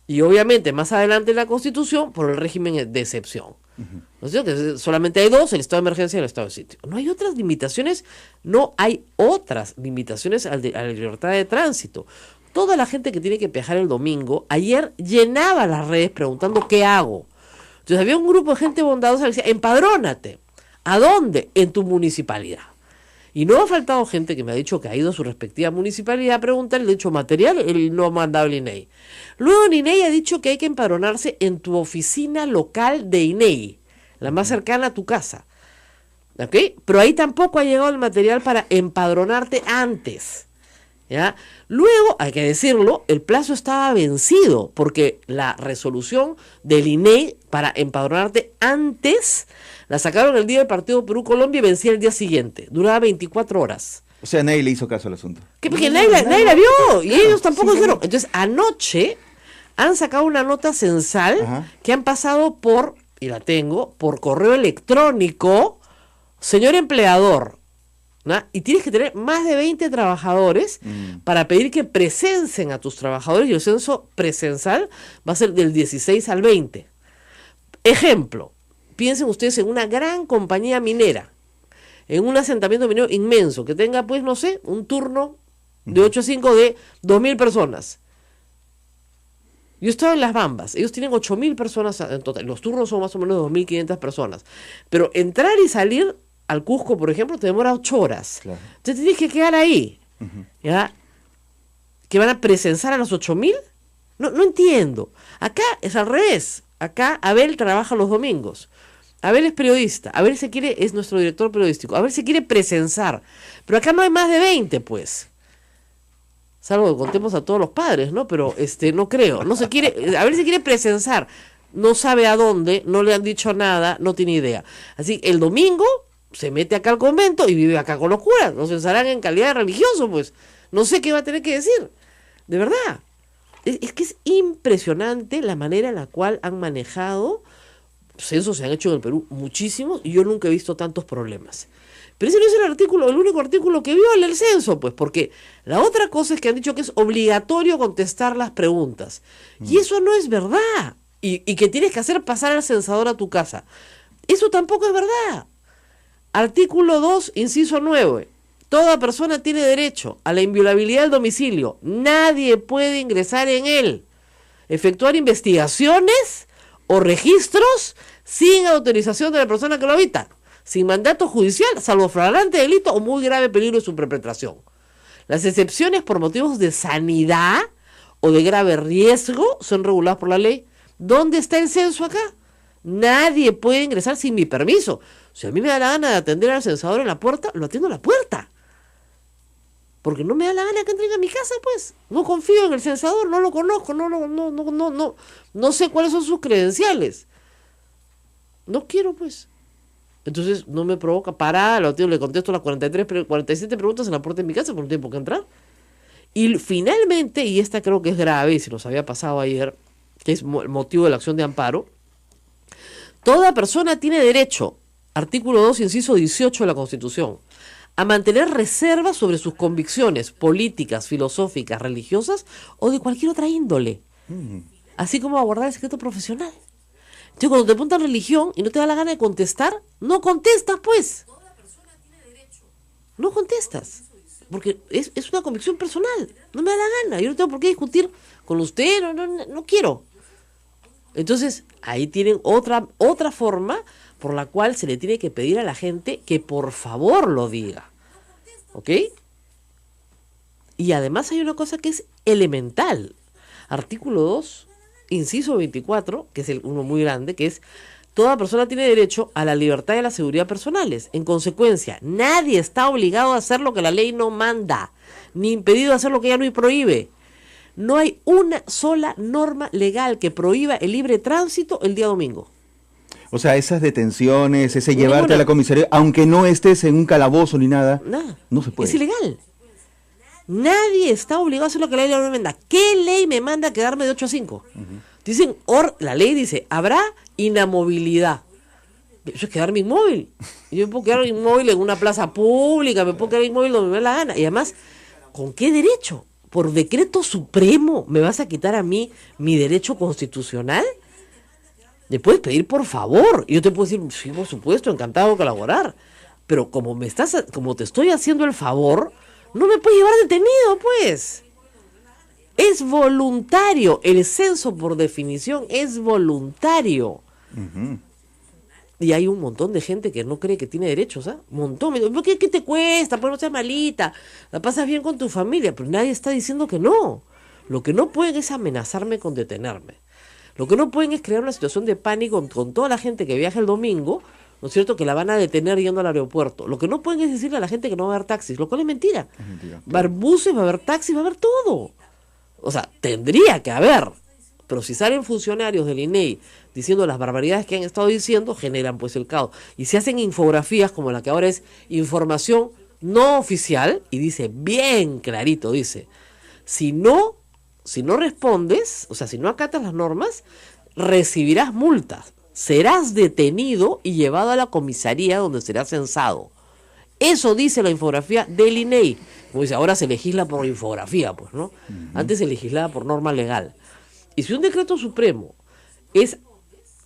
Y obviamente más adelante en la Constitución por el régimen de excepción. ¿No es cierto? Que solamente hay dos, el estado de emergencia y el estado de sitio. No hay otras limitaciones, a la libertad de tránsito. Toda la gente que tiene que viajar el domingo, ayer llenaba las redes preguntando ¿qué hago? Entonces había un grupo de gente bondadosa que decía, empadrónate. ¿A dónde? En tu municipalidad. Y no ha faltado gente que me ha dicho que ha ido a su respectiva municipalidad a preguntar el hecho material, él no ha mandado el INEI. Luego el INEI ha dicho que hay que empadronarse en tu oficina local de INEI, la más cercana a tu casa. ¿Ok? Pero ahí tampoco ha llegado el material para empadronarte antes. ¿Ya? Luego, hay que decirlo, el plazo estaba vencido porque la resolución del INEI para empadronarte antes la sacaron el día del partido Perú-Colombia y vencía el día siguiente. Duraba 24 horas. O sea, nadie le hizo caso al asunto. ¿Qué? Porque nadie la vio y ellos tampoco dijeron. Entonces, anoche han sacado una nota censal que han pasado por, y la tengo, por correo electrónico, señor empleador, ¿no? Y tienes que tener más de 20 trabajadores para pedir que presencien a tus trabajadores y el censo presensal va a ser del 16 al 20. Ejemplo, piensen ustedes en una gran compañía minera, en un asentamiento minero inmenso, que tenga, pues, no sé, un turno de 8 a 5 de 2.000 personas. Yo estaba en Las Bambas, ellos tienen 8.000 personas en total, los turnos son más o menos 2.500 personas, pero entrar y salir al Cusco, por ejemplo, te demora 8 horas. Claro. Entonces tienes que quedar ahí. ¿Ya? ¿Que van a presensar a los 8.000? No entiendo. Acá es al revés. Acá Abel trabaja los domingos. Abel es periodista. Abel es nuestro director periodístico. Abel se quiere presensar. Pero acá no hay más de 20, pues. Salvo que contemos a todos los padres, ¿no? Pero no creo. Abel se quiere presensar. No sabe a dónde, no le han dicho nada, no tiene idea. Así, el domingo se mete acá al convento y vive acá con los curas. Nos censarán en calidad de religioso, pues. No sé qué va a tener que decir. De verdad. Es que es impresionante la manera en la cual han manejado. Censos se han hecho en el Perú muchísimos y yo nunca he visto tantos problemas. Pero ese no es el único artículo que viola el censo, pues, porque la otra cosa es que han dicho que es obligatorio contestar las preguntas. Y eso no es verdad. Y que tienes que hacer pasar al censador a tu casa. Eso tampoco es verdad. Artículo 2, inciso 9. Toda persona tiene derecho a la inviolabilidad del domicilio. Nadie puede ingresar en él, efectuar investigaciones o registros sin autorización de la persona que lo habita, sin mandato judicial, salvo flagrante delito o muy grave peligro de su perpetración. Las excepciones por motivos de sanidad o de grave riesgo son reguladas por la ley. ¿Dónde está el censo acá? Nadie puede ingresar sin mi permiso. Si a mí me da la gana de atender al censador en la puerta, lo atiendo en la puerta. Porque no me da la gana que entre a mi casa, pues. No confío en el censador, no lo conozco, no sé cuáles son sus credenciales. No quiero, pues. Entonces no me provoca parada, le contesto las 47 preguntas en la puerta de mi casa, porque no tengo por qué entrar. Y finalmente, y esta creo que es grave, y se nos había pasado ayer, que es el motivo de la acción de amparo, toda persona tiene derecho, artículo 2, inciso 18 de la Constitución, a mantener reservas sobre sus convicciones políticas, filosóficas, religiosas o de cualquier otra índole, así como a guardar el secreto profesional. Entonces, cuando te preguntan religión y no te da la gana de contestar, no contestas, pues. No contestas, porque es una convicción personal, no me da la gana, yo no tengo por qué discutir con usted, no quiero. Entonces, ahí tienen otra forma por la cual se le tiene que pedir a la gente que por favor lo diga. ¿Ok? Y además hay una cosa que es elemental. Artículo 2, inciso 24, que es uno muy grande, que es: toda persona tiene derecho a la libertad y a la seguridad personales. En consecuencia, nadie está obligado a hacer lo que la ley no manda, ni impedido a hacer lo que ella no prohíbe. No hay una sola norma legal que prohíba el libre tránsito el día domingo. O sea, esas detenciones, ese Ninguna. llevarte a la comisaría, aunque no estés en un calabozo ni nada, Nada. no se puede. Es ilegal. Nadie está obligado a hacer lo que la ley no manda. ¿Qué ley me manda a quedarme de 8 a 5? Dicen, la ley dice, habrá inamovilidad. Eso es quedarme inmóvil. Yo me puedo quedar inmóvil en una plaza pública, me puedo quedar inmóvil donde me dé la gana. Y además, ¿con qué derecho? ¿Por decreto supremo me vas a quitar a mí mi derecho constitucional? Me puedes pedir por favor. Y yo te puedo decir, sí, por supuesto, encantado de colaborar. Pero como te estoy haciendo el favor, no me puedes llevar detenido, pues. Es voluntario. El censo, por definición, es voluntario. Y hay un montón de gente que no cree que tiene derechos, ¿ah? Un montón. ¿Qué te cuesta? Pues no seas malita. La pasas bien con tu familia. Pero nadie está diciendo que no. Lo que no pueden es amenazarme con detenerme. Lo que no pueden es crear una situación de pánico con toda la gente que viaja el domingo, ¿no es cierto?, que la van a detener yendo al aeropuerto. Lo que no pueden es decirle a la gente que no va a haber taxis, lo cual es mentira. Es mentira, Va a haber buses, va a haber taxis, va a haber todo. O sea, tendría que haber. Pero si salen funcionarios del INEI diciendo las barbaridades que han estado diciendo, generan pues el caos. Y se hacen infografías como la que ahora es información no oficial, y dice bien clarito, dice, si no respondes, o sea, si no acatas las normas, recibirás multas, serás detenido y llevado a la comisaría donde serás censado. Eso dice la infografía del INEI. Como dice, ahora se legisla por infografía, pues, ¿no? Antes se legislaba por norma legal. Y si un decreto supremo es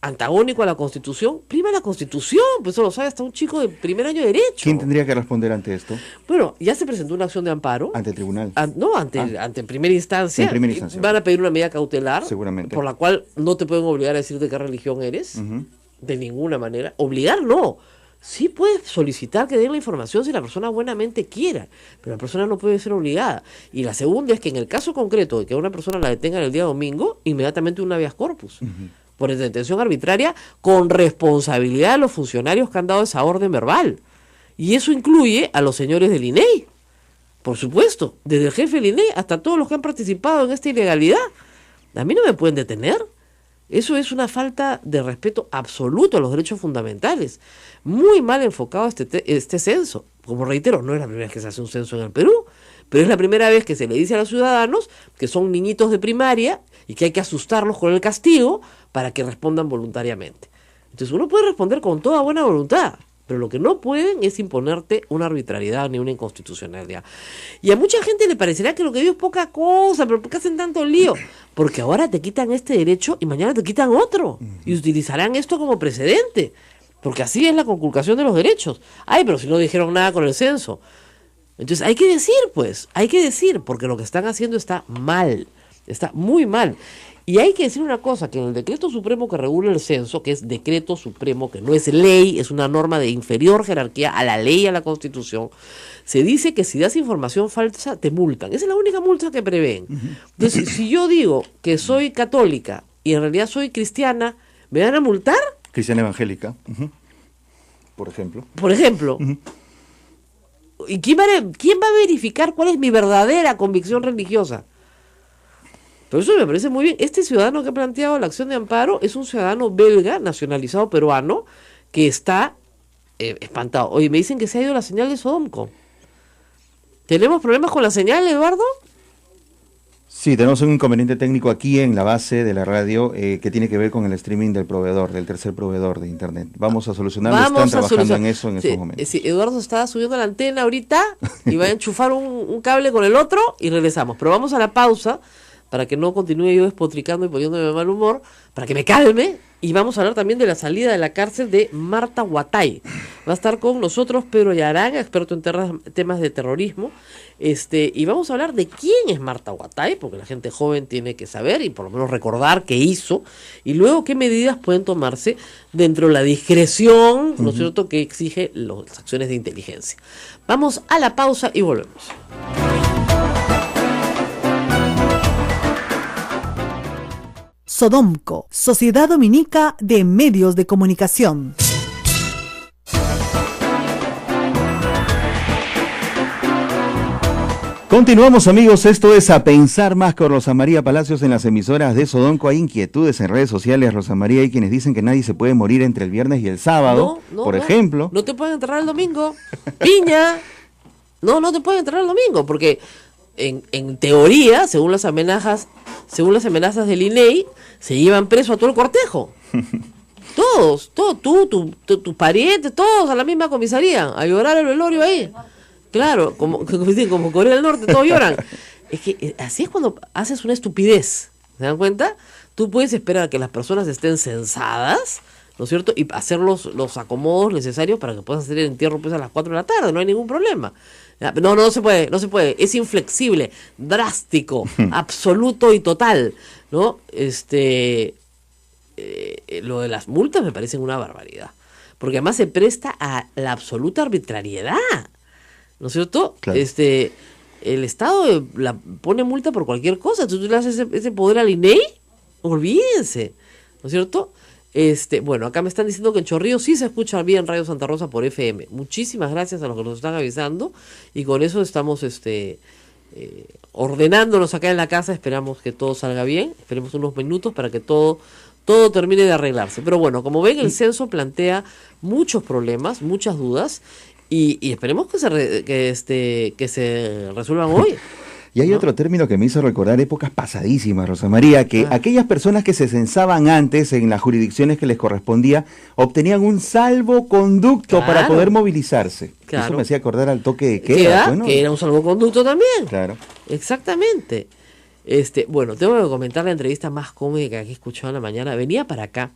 antagónico a la Constitución, prima la Constitución, pues eso lo sabe hasta un chico de primer año de Derecho. ¿Quién tendría que responder ante esto? Bueno, ya se presentó una acción de amparo. Ante el tribunal. Ante primera instancia. En primera instancia. Van a pedir una medida cautelar. Seguramente. Por la cual no te pueden obligar a decir de qué religión eres. De ninguna manera. Obligar no. Sí puedes solicitar que den la información si la persona buenamente quiera, pero la persona no puede ser obligada. Y la segunda es que en el caso concreto de que a una persona la detengan el día domingo, inmediatamente un habeas corpus. Por detención arbitraria con responsabilidad de los funcionarios que han dado esa orden verbal. Y eso incluye a los señores del INEI, por supuesto, desde el jefe del INEI hasta todos los que han participado en esta ilegalidad. A mí no me pueden detener. Eso es una falta de respeto absoluto a los derechos fundamentales. Muy mal enfocado este censo. Como reitero, no es la primera vez que se hace un censo en el Perú, pero es la primera vez que se le dice a los ciudadanos que son niñitos de primaria y que hay que asustarlos con el castigo para que respondan voluntariamente. Entonces uno puede responder con toda buena voluntad, pero lo que no pueden es imponerte una arbitrariedad ni una inconstitucionalidad. Y a mucha gente le parecerá que lo que digo es poca cosa, pero ¿por qué hacen tanto lío? Porque ahora te quitan este derecho y mañana te quitan otro. Y utilizarán esto como precedente, porque así es la conculcación de los derechos. Ay, pero si no dijeron nada con el censo. Entonces hay que decir, porque lo que están haciendo está mal, está muy mal. Y hay que decir una cosa, que en el decreto supremo que regula el censo, que es decreto supremo, que no es ley, es una norma de inferior jerarquía a la ley y a la Constitución, se dice que si das información falsa, te multan. Esa es la única multa que prevén. Entonces, si yo digo que soy católica y en realidad soy cristiana, ¿me van a multar? Cristiana evangélica, por ejemplo. Por ejemplo. ¿Y quién va a verificar cuál es mi verdadera convicción religiosa? Pero eso me parece muy bien. Este ciudadano que ha planteado la acción de amparo es un ciudadano belga, nacionalizado peruano, que está espantado. Oye, me dicen que se ha ido la señal de Sodomco. ¿Tenemos problemas con la señal, Eduardo? Sí, tenemos un inconveniente técnico aquí en la base de la radio que tiene que ver con el streaming del proveedor, del tercer proveedor de internet. Vamos a solucionarlo, están trabajando en eso en estos momentos. Sí, Eduardo está subiendo la antena ahorita y va a enchufar un cable con el otro y regresamos. Pero vamos a la pausa para que no continúe yo despotricando y poniéndome de mal humor, para que me calme, y vamos a hablar también de la salida de la cárcel de Marta Huatay. Va a estar con nosotros Pedro Yaranga, experto en temas de terrorismo, y vamos a hablar de quién es Marta Huatay, porque la gente joven tiene que saber y por lo menos recordar qué hizo, y luego qué medidas pueden tomarse dentro de la discreción, ¿no es cierto?, que exige las acciones de inteligencia. Vamos a la pausa y volvemos. Sodomco, Sociedad Dominica de Medios de Comunicación. Continuamos, amigos, esto es A Pensar Más con Rosa María Palacios en las emisoras de Sodomco. Hay inquietudes en redes sociales, Rosa María, hay quienes dicen que nadie se puede morir entre el viernes y el sábado, por ejemplo. No te pueden enterrar el domingo, piña. No te pueden enterrar el domingo, porque en teoría, según las amenazas del INEI, se llevan preso a todo el cortejo. Todos, tus parientes, todos a la misma comisaría, a llorar el velorio ahí. Claro, como Corea del Norte, todos lloran. Es que así es cuando haces una estupidez, ¿se dan cuenta? Tú puedes esperar a que las personas estén censadas, ¿no es cierto? Y hacer los acomodos necesarios para que puedas hacer el entierro pues a las 4 de la tarde, no hay ningún problema. No se puede, es inflexible, drástico, absoluto y total, ¿no? Lo de las multas me parece una barbaridad, porque además se presta a la absoluta arbitrariedad, ¿no es cierto? Claro. El Estado la pone multa por cualquier cosa. Tú le das ese poder al INEI, olvídense, ¿no es cierto? Bueno, acá me están diciendo que en Chorrillos sí se escucha bien Radio Santa Rosa por FM. Muchísimas gracias a los que nos están avisando, y con eso estamos ordenándonos acá en la casa. Esperamos que todo salga bien, esperemos unos minutos para que todo termine de arreglarse. Pero bueno, como ven, el censo plantea muchos problemas, muchas dudas, y esperemos que se resuelvan hoy. Y hay otro término que me hizo recordar épocas pasadísimas, Rosa María, que aquellas personas que se censaban antes en las jurisdicciones que les correspondía obtenían un salvoconducto para poder movilizarse. Claro. Eso me hacía acordar al toque de queda. Bueno, que era un salvoconducto también. Claro. Exactamente. Bueno, tengo que comentar la entrevista más cómica que he escuchado en la mañana. Venía para acá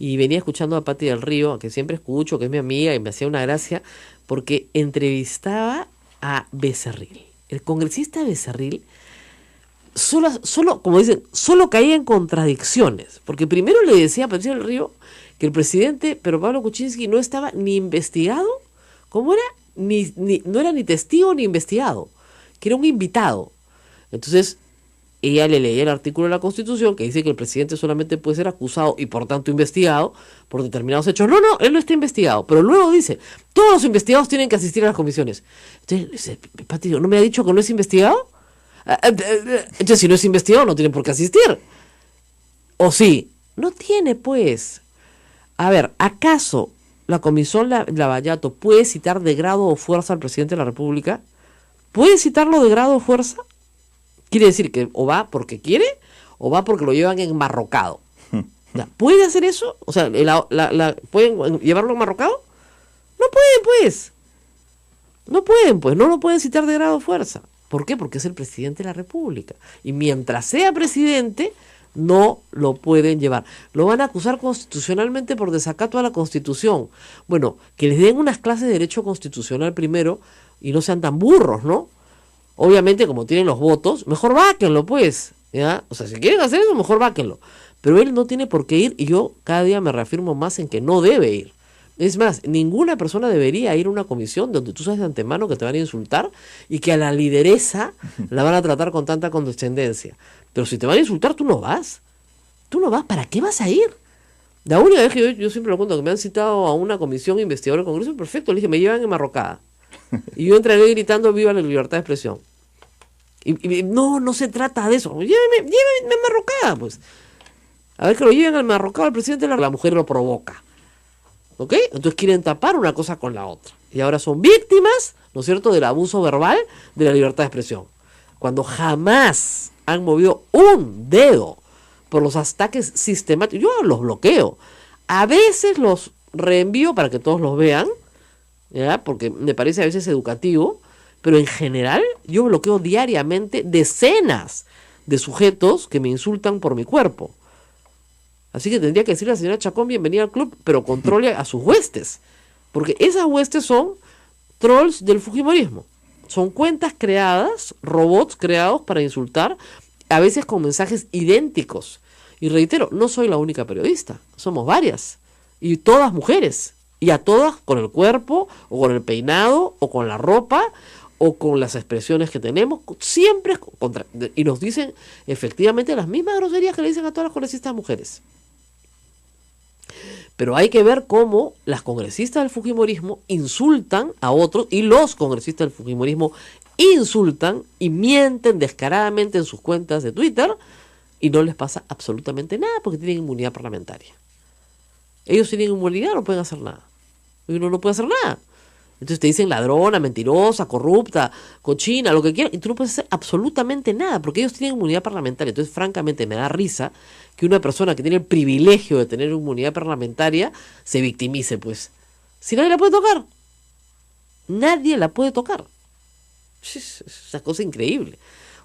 y venía escuchando a Pati del Río, que siempre escucho, que es mi amiga, y me hacía una gracia porque entrevistaba a Becerril. El congresista Becerril solo, como dicen, solo caía en contradicciones, porque primero le decía a Patricia del Río que el presidente Pedro Pablo Kuczynski no estaba ni investigado, ¿cómo era? No era ni testigo ni investigado, que era un invitado. Entonces, ella le leía el artículo de la Constitución que dice que el presidente solamente puede ser acusado y por tanto investigado por determinados hechos. No, él no está investigado, pero luego dice, todos los investigados tienen que asistir a las comisiones. Entonces, dice, Pati, ¿no me ha dicho que no es investigado? Entonces, si no es investigado, no tiene por qué asistir. ¿O sí? No tiene, pues. A ver, ¿acaso la comisión Lavallato puede citar de grado o fuerza al presidente de la República? ¿Puede citarlo de grado o fuerza? Quiere decir que o va porque quiere o va porque lo llevan enmarrocado. ¿Puede hacer eso? O sea, ¿pueden llevarlo enmarrocado? No pueden, pues. No pueden, pues. No lo pueden citar de grado o fuerza. ¿Por qué? Porque es el presidente de la República. Y mientras sea presidente, no lo pueden llevar. Lo van a acusar constitucionalmente por desacato a la Constitución. Bueno, que les den unas clases de derecho constitucional primero y no sean tan burros, ¿no? Obviamente, como tienen los votos, mejor váquenlo, pues, ¿ya? O sea, si quieren hacer eso, mejor váquenlo. Pero él no tiene por qué ir, y yo cada día me reafirmo más en que no debe ir. Es más, ninguna persona debería ir a una comisión donde tú sabes de antemano que te van a insultar y que a la lideresa la van a tratar con tanta condescendencia. Pero si te van a insultar, tú no vas. Tú no vas, ¿para qué vas a ir? La única vez que yo siempre lo cuento, que me han citado a una comisión investigadora del Congreso, perfecto, le dije, me llevan enmarrocada. Y yo entraré gritando viva la libertad de expresión. Y no se trata de eso. Llévenme enmarrocada, pues. A ver, que lo lleven al enmarrocado al presidente, la mujer lo provoca. ¿Ok? Entonces quieren tapar una cosa con la otra. Y ahora son víctimas, ¿no es cierto?, del abuso verbal de la libertad de expresión. Cuando jamás han movido un dedo por los ataques sistemáticos. Yo los bloqueo. A veces los reenvío para que todos los vean, ¿ya? Porque me parece a veces educativo, pero en general yo bloqueo diariamente decenas de sujetos que me insultan por mi cuerpo. Así que tendría que decirle a la señora Chacón, bienvenida al club, pero controle a sus huestes, porque esas huestes son trolls del fujimorismo. Son cuentas creadas, robots creados para insultar, a veces con mensajes idénticos. Y reitero, no soy la única periodista, somos varias, y todas mujeres, y a todas con el cuerpo, o con el peinado, o con la ropa, o con las expresiones que tenemos, siempre y nos dicen efectivamente las mismas groserías que le dicen a todas las congresistas mujeres. Pero hay que ver cómo las congresistas del fujimorismo insultan a otros y los congresistas del fujimorismo insultan y mienten descaradamente en sus cuentas de Twitter y no les pasa absolutamente nada porque tienen inmunidad parlamentaria. Ellos tienen inmunidad, no pueden hacer nada. Y uno no puede hacer nada. Entonces te dicen ladrona, mentirosa, corrupta, cochina, lo que quieran, y tú no puedes hacer absolutamente nada porque ellos tienen inmunidad parlamentaria. Entonces, francamente, me da risa que una persona que tiene el privilegio de tener inmunidad parlamentaria se victimice, pues. Si nadie la puede tocar. Nadie la puede tocar. Es una cosa increíble.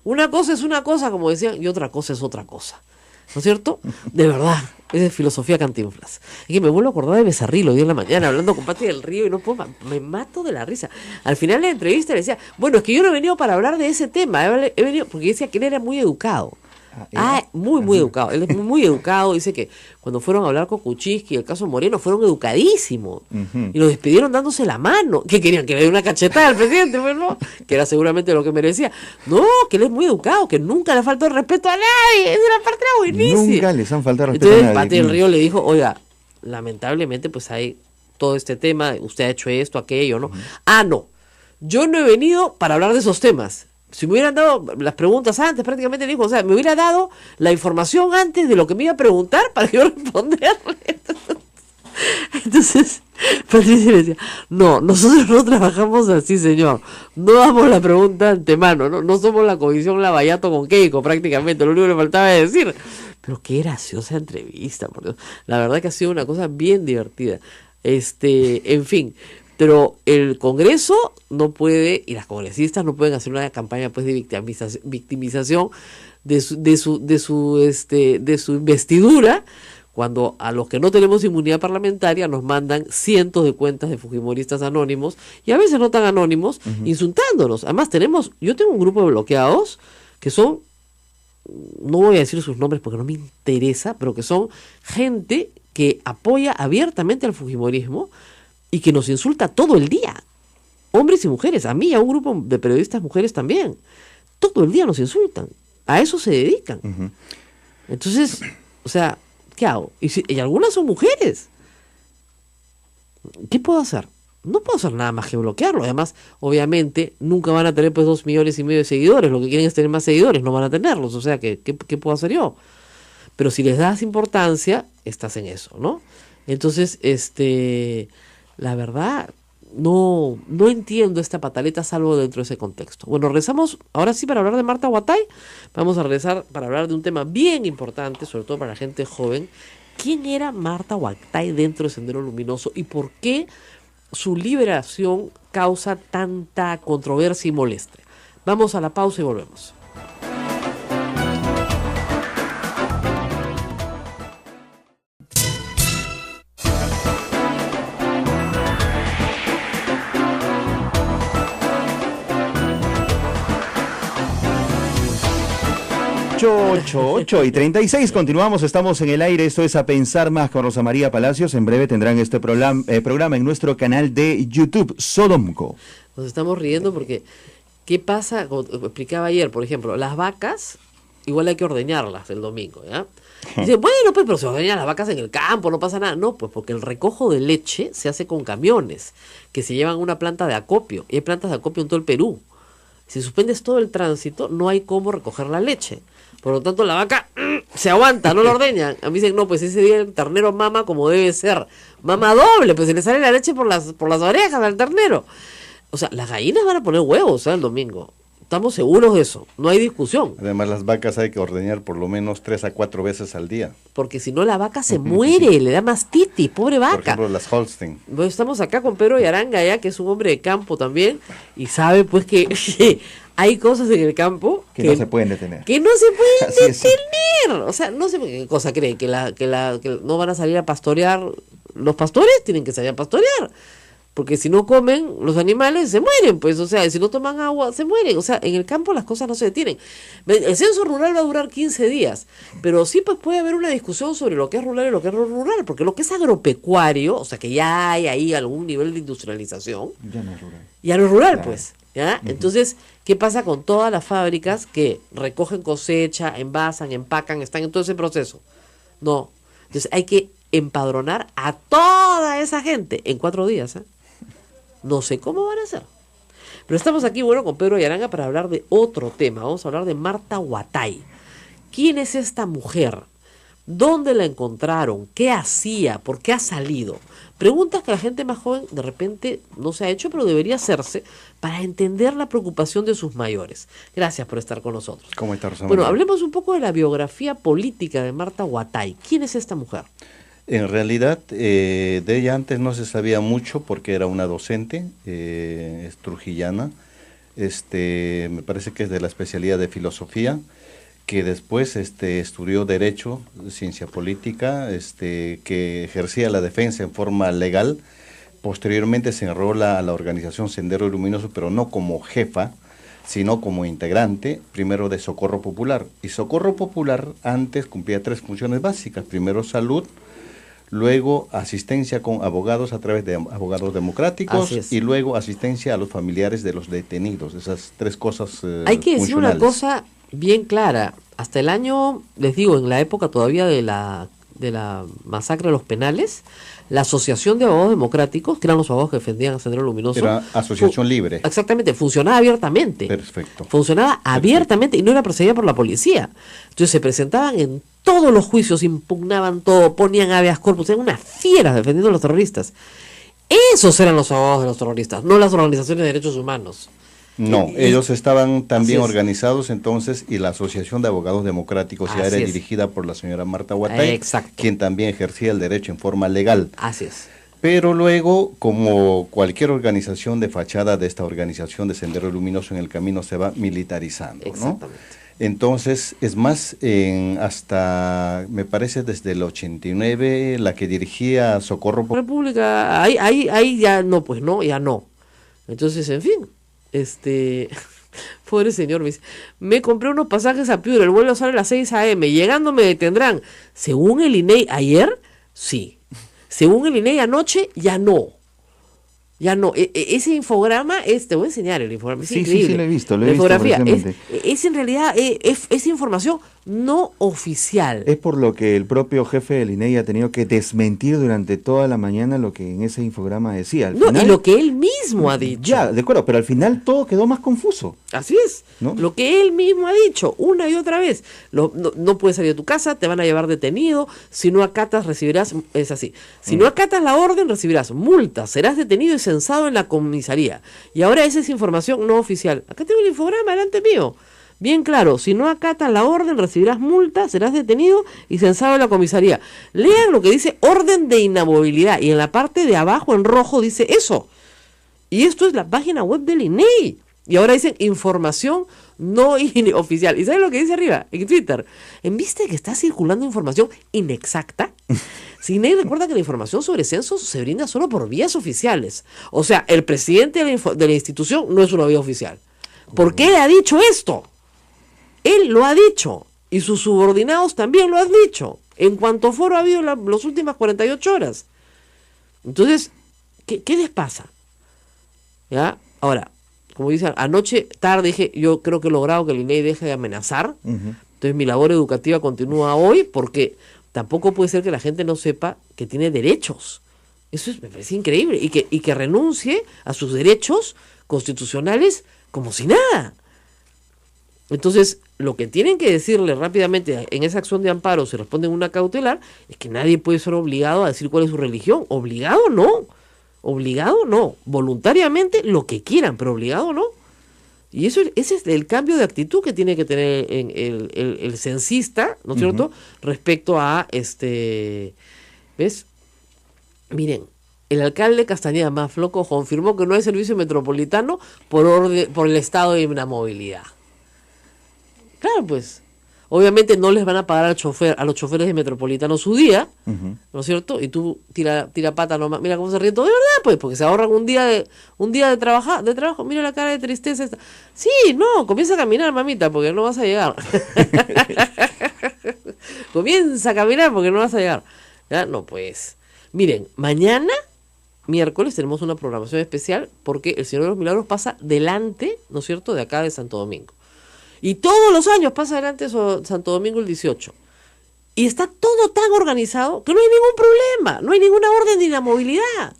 Una cosa es una cosa, como decían, y otra cosa es otra cosa. ¿No es cierto? De verdad, es filosofía Cantinflas. Es que me vuelvo a acordar de Becerril hoy en la mañana, hablando con Pati del Río y no puedo, me mato de la risa. Al final de la entrevista le decía, bueno, es que yo no he venido para hablar de ese tema, he venido, porque decía que él era muy educado. Muy educado. Él es muy educado. Dice que cuando fueron a hablar con Kuczynski, el caso Moreno, fueron educadísimos. Y lo despidieron dándose la mano. Que querían que le diera una cachetada al presidente, pues no, que era seguramente lo que merecía. No, que él es muy educado, que nunca le faltó el respeto a nadie. Es una parte buenísima. Nunca les han faltado el respeto Entonces, a nadie. Pati del Río le dijo, oiga, lamentablemente pues hay todo este tema, usted ha hecho esto, aquello, ¿no? No, yo no he venido para hablar de esos temas. Si me hubieran dado las preguntas antes, prácticamente le dijo, o sea, me hubiera dado la información antes de lo que me iba a preguntar para yo responderle. Entonces, Patricia le decía, no, nosotros no trabajamos así, señor. No damos la pregunta de antemano, no somos la comisión Lavallato con Keiko, prácticamente, lo único que le faltaba es decir. Pero qué graciosa entrevista, por Dios. La verdad que ha sido una cosa bien divertida. En fin. Pero el Congreso no puede, y las congresistas no pueden hacer una campaña pues de victimización de su investidura, cuando a los que no tenemos inmunidad parlamentaria nos mandan cientos de cuentas de fujimoristas anónimos, y a veces no tan anónimos, insultándonos. Además yo tengo un grupo de bloqueados que son, no voy a decir sus nombres porque no me interesa, pero que son gente que apoya abiertamente al fujimorismo, y que nos insulta todo el día, hombres y mujeres, a mí y a un grupo de periodistas mujeres también, todo el día nos insultan, a eso se dedican. Entonces, o sea, ¿qué hago? Y algunas son mujeres, ¿qué puedo hacer? No puedo hacer nada más que bloquearlo. Además, obviamente, nunca van a tener pues 2,5 millones de seguidores, lo que quieren es tener más seguidores, no van a tenerlos, o sea, ¿qué puedo hacer yo? Pero si les das importancia, estás en eso, ¿no? Entonces, la verdad, no entiendo esta pataleta salvo dentro de ese contexto. Bueno, regresamos ahora sí para hablar de Marta Huatay. Vamos a regresar para hablar de un tema bien importante, sobre todo para la gente joven. ¿Quién era Marta Huatay dentro de Sendero Luminoso y por qué su liberación causa tanta controversia y molestia? Vamos a la pausa y volvemos. Ocho y 36, continuamos, estamos en el aire, esto es A Pensar Más con Rosa María Palacios. En breve tendrán este programa en nuestro canal de YouTube, Sodomco. Nos estamos riendo porque, ¿qué pasa? Como explicaba ayer, por ejemplo, las vacas, igual hay que ordeñarlas el domingo, ¿ya? Dice, bueno, pues, pero se ordeñan las vacas en el campo, no pasa nada. No, pues porque el recojo de leche se hace con camiones que se llevan a una planta de acopio, y hay plantas de acopio en todo el Perú. Si suspendes todo el tránsito, no hay cómo recoger la leche. Por lo tanto, la vaca se aguanta, no la ordeñan. A mí dicen, no, pues ese día el ternero mama como debe ser. Mama doble, pues se le sale la leche por las orejas al ternero. O sea, las gallinas van a poner huevos el domingo. Estamos seguros de eso, no hay discusión. Además, las vacas hay que ordeñar por lo menos 3 a 4 veces al día. Porque si no, la vaca se muere, le da mastitis, pobre vaca. Por ejemplo, las Holstein. Bueno, estamos acá con Pedro Yaranga, ya que es un hombre de campo también, y sabe pues que hay cosas en el campo que no se pueden detener. Que no se pueden detener. O sea, no sé qué cosa creen, que no van a salir a pastorear. Los pastores tienen que salir a pastorear. Porque si no comen, los animales se mueren, pues, o sea, si no toman agua, se mueren. O sea, en el campo las cosas no se detienen. El censo rural va a durar 15 días, pero sí pues puede haber una discusión sobre lo que es rural y lo que es no rural, porque lo que es agropecuario, o sea, que ya hay ahí algún nivel de industrialización, ya no es rural. Ya no es rural, claro. Pues. ¿Ya? Entonces, ¿qué pasa con todas las fábricas que recogen cosecha, envasan, empacan, están en todo ese proceso? No. Entonces hay que empadronar a toda esa gente en 4 días. No sé cómo van a hacer. Pero estamos aquí, bueno, con Pedro Yaranga para hablar de otro tema. Vamos a hablar de Marta Huatay. ¿Quién es esta mujer? ¿Dónde la encontraron? ¿Qué hacía? ¿Por qué ha salido? Preguntas que la gente más joven de repente no se ha hecho, pero debería hacerse para entender la preocupación de sus mayores. Gracias por estar con nosotros. ¿Cómo está, Rosa Bueno, María? hablemos un poco de la biografía política de Marta Huatay. ¿Quién es esta mujer? En realidad, de ella antes no se sabía mucho porque era una docente, es trujillana, me parece que es de la especialidad de filosofía, que después estudió Derecho, Ciencia Política, que ejercía la defensa en forma legal. Posteriormente se enrola a la organización Sendero Luminoso, pero no como jefa, sino como integrante, primero de Socorro Popular. Y Socorro Popular antes cumplía 3 funciones básicas: primero salud, luego asistencia con abogados a través de abogados democráticos y luego asistencia a los familiares de los detenidos. Esas 3 cosas Hay que decir una funcionales. cosa bien clara. Hasta el año, les digo, en la época todavía de la masacre de los penales, la Asociación de Abogados Democráticos, que eran los abogados que defendían a Sendero Luminoso, Era asociación libre. Exactamente, funcionaba abiertamente. Perfecto. Funcionaba abiertamente y no era perseguida por la policía. Entonces se presentaban en todos los juicios, impugnaban todo, ponían habeas corpus, eran unas fieras defendiendo a los terroristas. Esos eran los abogados de los terroristas, no las organizaciones de derechos humanos. No, ellos estaban también Así es. organizados entonces, y la Asociación de Abogados Democráticos ya Así era es. dirigida por la señora Marta Huatay, Exacto. quien también ejercía el derecho en forma legal. Así es. Pero luego, como cualquier organización de fachada de esta organización de Sendero Luminoso en el Camino, se va militarizando, ¿no? Exactamente. Entonces, es más, hasta, me parece, desde el 89, la que dirigía Socorro Popular. República, ahí ya no, pues no, ya no. Entonces, en fin, pobre señor, me dice, me compré unos pasajes a Piura, el vuelo sale a las 6 a.m., llegando me detendrán. Según el INEI ayer, sí. Según el INEI anoche, ya no. Ya no. Ese infograma, te voy a enseñar el infograma, es Sí, increíble. sí, lo he visto, La infografía precisamente. es en realidad, es información no oficial. Es por lo que el propio jefe del INEI ha tenido que desmentir durante toda la mañana lo que en ese infograma decía. Al No, final, y lo que él mismo ha dicho. Ya, de acuerdo, pero al final todo quedó más confuso. Así es, ¿No? lo que él mismo ha dicho una y otra vez. No puedes salir de tu casa, te van a llevar detenido, si no acatas recibirás, es así, si no acatas la orden recibirás multa, serás detenido y censado en la comisaría. Y ahora esa es información no oficial. Acá tengo el infograma delante mío. Bien claro, si no acatas la orden recibirás multa, serás detenido y censado en la comisaría. Lean lo que dice orden de inamovilidad y en la parte de abajo en rojo dice eso. Y esto es la página web del INEI. Y ahora dicen información no oficial. ¿Y saben lo que dice arriba? En Twitter. En vista de que está circulando información inexacta, INEI recuerda que la información sobre censos se brinda solo por vías oficiales. O sea, el presidente de la institución no es una vía oficial. ¿Por qué ha dicho esto? Él lo ha dicho. Y sus subordinados también lo han dicho. En cuanto foro ha habido las últimas 48 horas. Entonces, ¿qué les pasa? ¿Ya? Ahora, como dicen, anoche, tarde, dije, yo creo que he logrado que el INEI deje de amenazar. Entonces mi labor educativa continúa hoy porque tampoco puede ser que la gente no sepa que tiene derechos. Me parece increíble. Y que renuncie a sus derechos constitucionales como si nada. Entonces, lo que tienen que decirle rápidamente en esa acción de amparo, si responden una cautelar, es que nadie puede ser obligado a decir cuál es su religión. Obligado no. Obligado no. Voluntariamente lo que quieran, pero obligado no. Y ese es el cambio de actitud que tiene que tener el censista, ¿no es cierto?, respecto a ¿ves? Miren, el alcalde Castañeda Mafloco confirmó que no hay servicio metropolitano por el estado de inamovilidad. Claro, pues. Obviamente no les van a pagar a los choferes de Metropolitano su día, ¿no es cierto? Y tú tira pata nomás. Mira cómo se ríe todo. De verdad, pues, porque se ahorran un día de trabajo. Mira la cara de tristeza esta. Sí, no, comienza a caminar, mamita, porque no vas a llegar. Comienza a caminar porque no vas a llegar. ¿Ya? No, pues. Miren, mañana miércoles tenemos una programación especial porque el Señor de los Milagros pasa delante, ¿no es cierto?, de acá de Santo Domingo. Y todos los años pasa delante de Santo Domingo el 18. Y está todo tan organizado que no hay ningún problema, no hay ninguna orden de inamovilidad.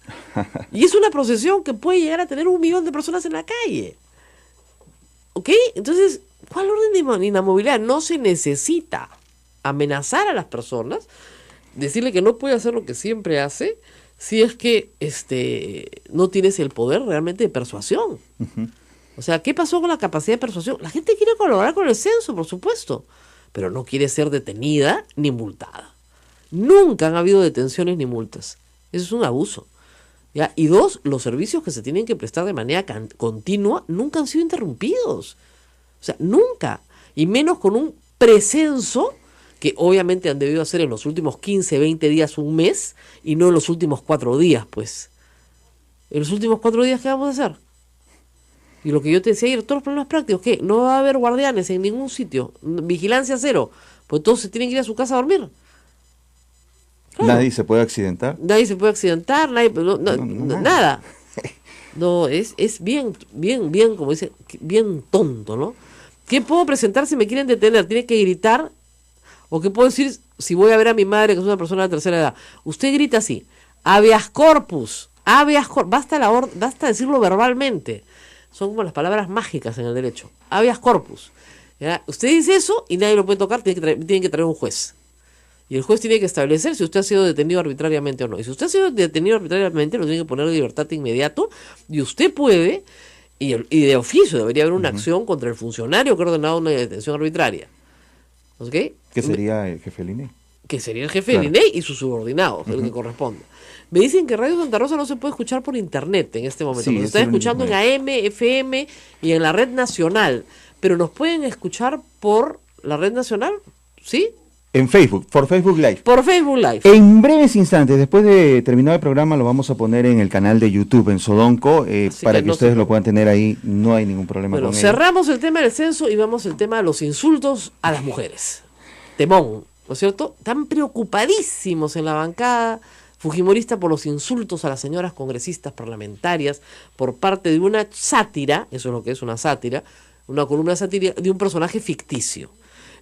Y es una procesión que puede llegar a tener 1 millón de personas en la calle. ¿Ok? Entonces, ¿cuál orden de inamovilidad? No se necesita amenazar a las personas, decirle que no puede hacer lo que siempre hace, si es que no tienes el poder realmente de persuasión. Ujú. O sea, ¿qué pasó con la capacidad de persuasión? La gente quiere colaborar con el censo, por supuesto, pero no quiere ser detenida ni multada. Nunca han habido detenciones ni multas. Eso es un abuso. ¿Ya? Y 2, los servicios que se tienen que prestar de manera continua nunca han sido interrumpidos. O sea, nunca. Y menos con un precenso que obviamente han debido hacer en los últimos 15, 20 días, un mes, y no en los últimos 4 días, pues. En los últimos 4 días, ¿qué vamos a hacer? Y lo que yo te decía ayer, todos los problemas prácticos, ¿qué? No va a haber guardianes en ningún sitio, vigilancia 0, pues todos se tienen que ir a su casa a dormir. Claro. Nadie se puede accidentar. Nadie se puede accidentar, nadie, nada. No, es bien, como dice, bien tonto, ¿no? ¿Qué puedo presentar si me quieren detener? ¿Tiene que gritar? ¿O qué puedo decir si voy a ver a mi madre, que es una persona de la tercera edad? Usted grita así, habeas corpus, basta decirlo verbalmente. Son como las palabras mágicas en el derecho. Habeas corpus. ¿Ya? Usted dice eso y nadie lo puede tocar, tienen que traer un juez. Y el juez tiene que establecer si usted ha sido detenido arbitrariamente o no. Y si usted ha sido detenido arbitrariamente, lo tiene que poner de libertad de inmediato. Y usted puede, y de oficio debería haber una acción contra el funcionario que ha ordenado una detención arbitraria. ¿Ok? ¿Qué sería el jefe del INEI? Que sería el jefe del INEI y sus subordinados, el que corresponda. Me dicen que Radio Santa Rosa no se puede escuchar por internet en este momento. Sí, Nos están escuchando en AM, FM y en la red nacional. Pero nos pueden escuchar por la red nacional, ¿sí? En Facebook, por Facebook Live. Por Facebook Live. En breves instantes, después de terminar el programa, lo vamos a poner en el canal de YouTube, en Sodonco, para que ustedes lo puedan tener ahí. No hay ningún problema con ello. Cerramos el tema del censo y vamos al tema de los insultos a las mujeres. Temón, ¿no es cierto? Están preocupadísimos en la bancada fujimorista por los insultos a las señoras congresistas parlamentarias por parte de una sátira, eso es lo que es una sátira, una columna satírica de un personaje ficticio.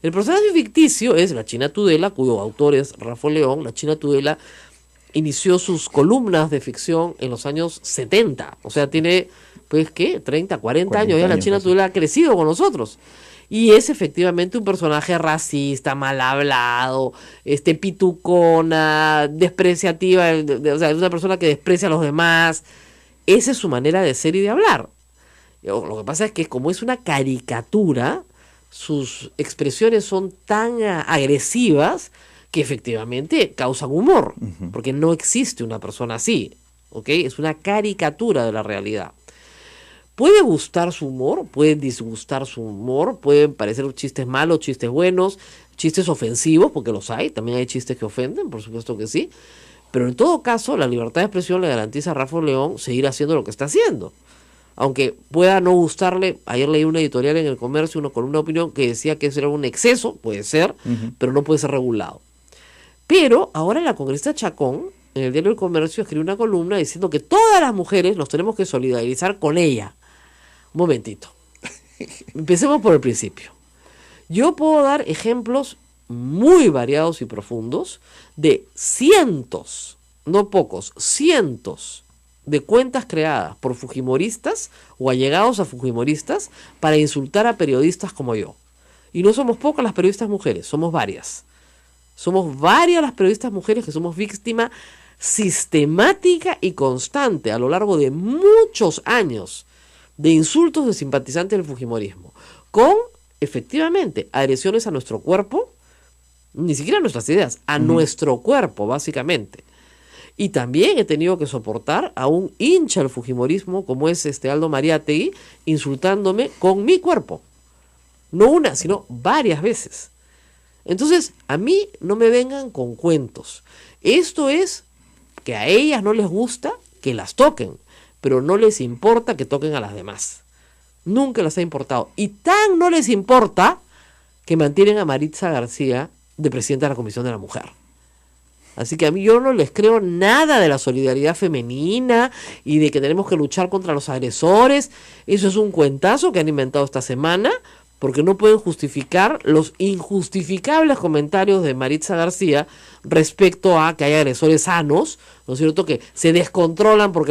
El personaje ficticio es la China Tudela, cuyo autor es Rafael León. La China Tudela inició sus columnas de ficción en los años 70. O sea, tiene, pues, ¿qué? 30, 40 años. Ya la China Tudela ha crecido con nosotros. Y es efectivamente un personaje racista, mal hablado, pitucona, despreciativa, o sea, es una persona que desprecia a los demás. Esa es su manera de ser y de hablar. Lo que pasa es que como es una caricatura, sus expresiones son tan agresivas que efectivamente causan humor, porque no existe una persona así, ¿ok? Es una caricatura de la realidad. Puede gustar su humor, puede disgustar su humor, pueden parecer chistes malos, chistes buenos, chistes ofensivos, porque los hay, también hay chistes que ofenden, por supuesto que sí, pero en todo caso la libertad de expresión le garantiza a Rafael León seguir haciendo lo que está haciendo. Aunque pueda no gustarle, ayer leí una editorial en El Comercio, una columna de opinión que decía que eso era un exceso, puede ser, pero no puede ser regulado. Pero ahora la congresista Chacón, en el diario El Comercio, escribe una columna diciendo que todas las mujeres nos tenemos que solidarizar con ella. Un momentito. Empecemos por el principio. Yo puedo dar ejemplos muy variados y profundos de cientos, no pocos, cientos de cuentas creadas por fujimoristas o allegados a fujimoristas para insultar a periodistas como yo. Y no somos pocas las periodistas mujeres, somos varias. Somos varias las periodistas mujeres que somos víctima sistemática y constante a lo largo de muchos años de insultos de simpatizantes del fujimorismo, con, efectivamente, agresiones a nuestro cuerpo, ni siquiera a nuestras ideas, a nuestro cuerpo, básicamente. Y también he tenido que soportar a un hincha del fujimorismo, como es Aldo Mariátegui, insultándome con mi cuerpo. No una, sino varias veces. Entonces, a mí no me vengan con cuentos. Esto es que a ellas no les gusta que las toquen, pero no les importa que toquen a las demás. Nunca les ha importado. Y tan no les importa que mantienen a Maritza García de presidenta de la Comisión de la Mujer. Así que a mí yo no les creo nada de la solidaridad femenina y de que tenemos que luchar contra los agresores. Eso es un cuentazo que han inventado esta semana, porque no pueden justificar los injustificables comentarios de Maritza García respecto a que hay agresores sanos, ¿no es cierto?, que se descontrolan porque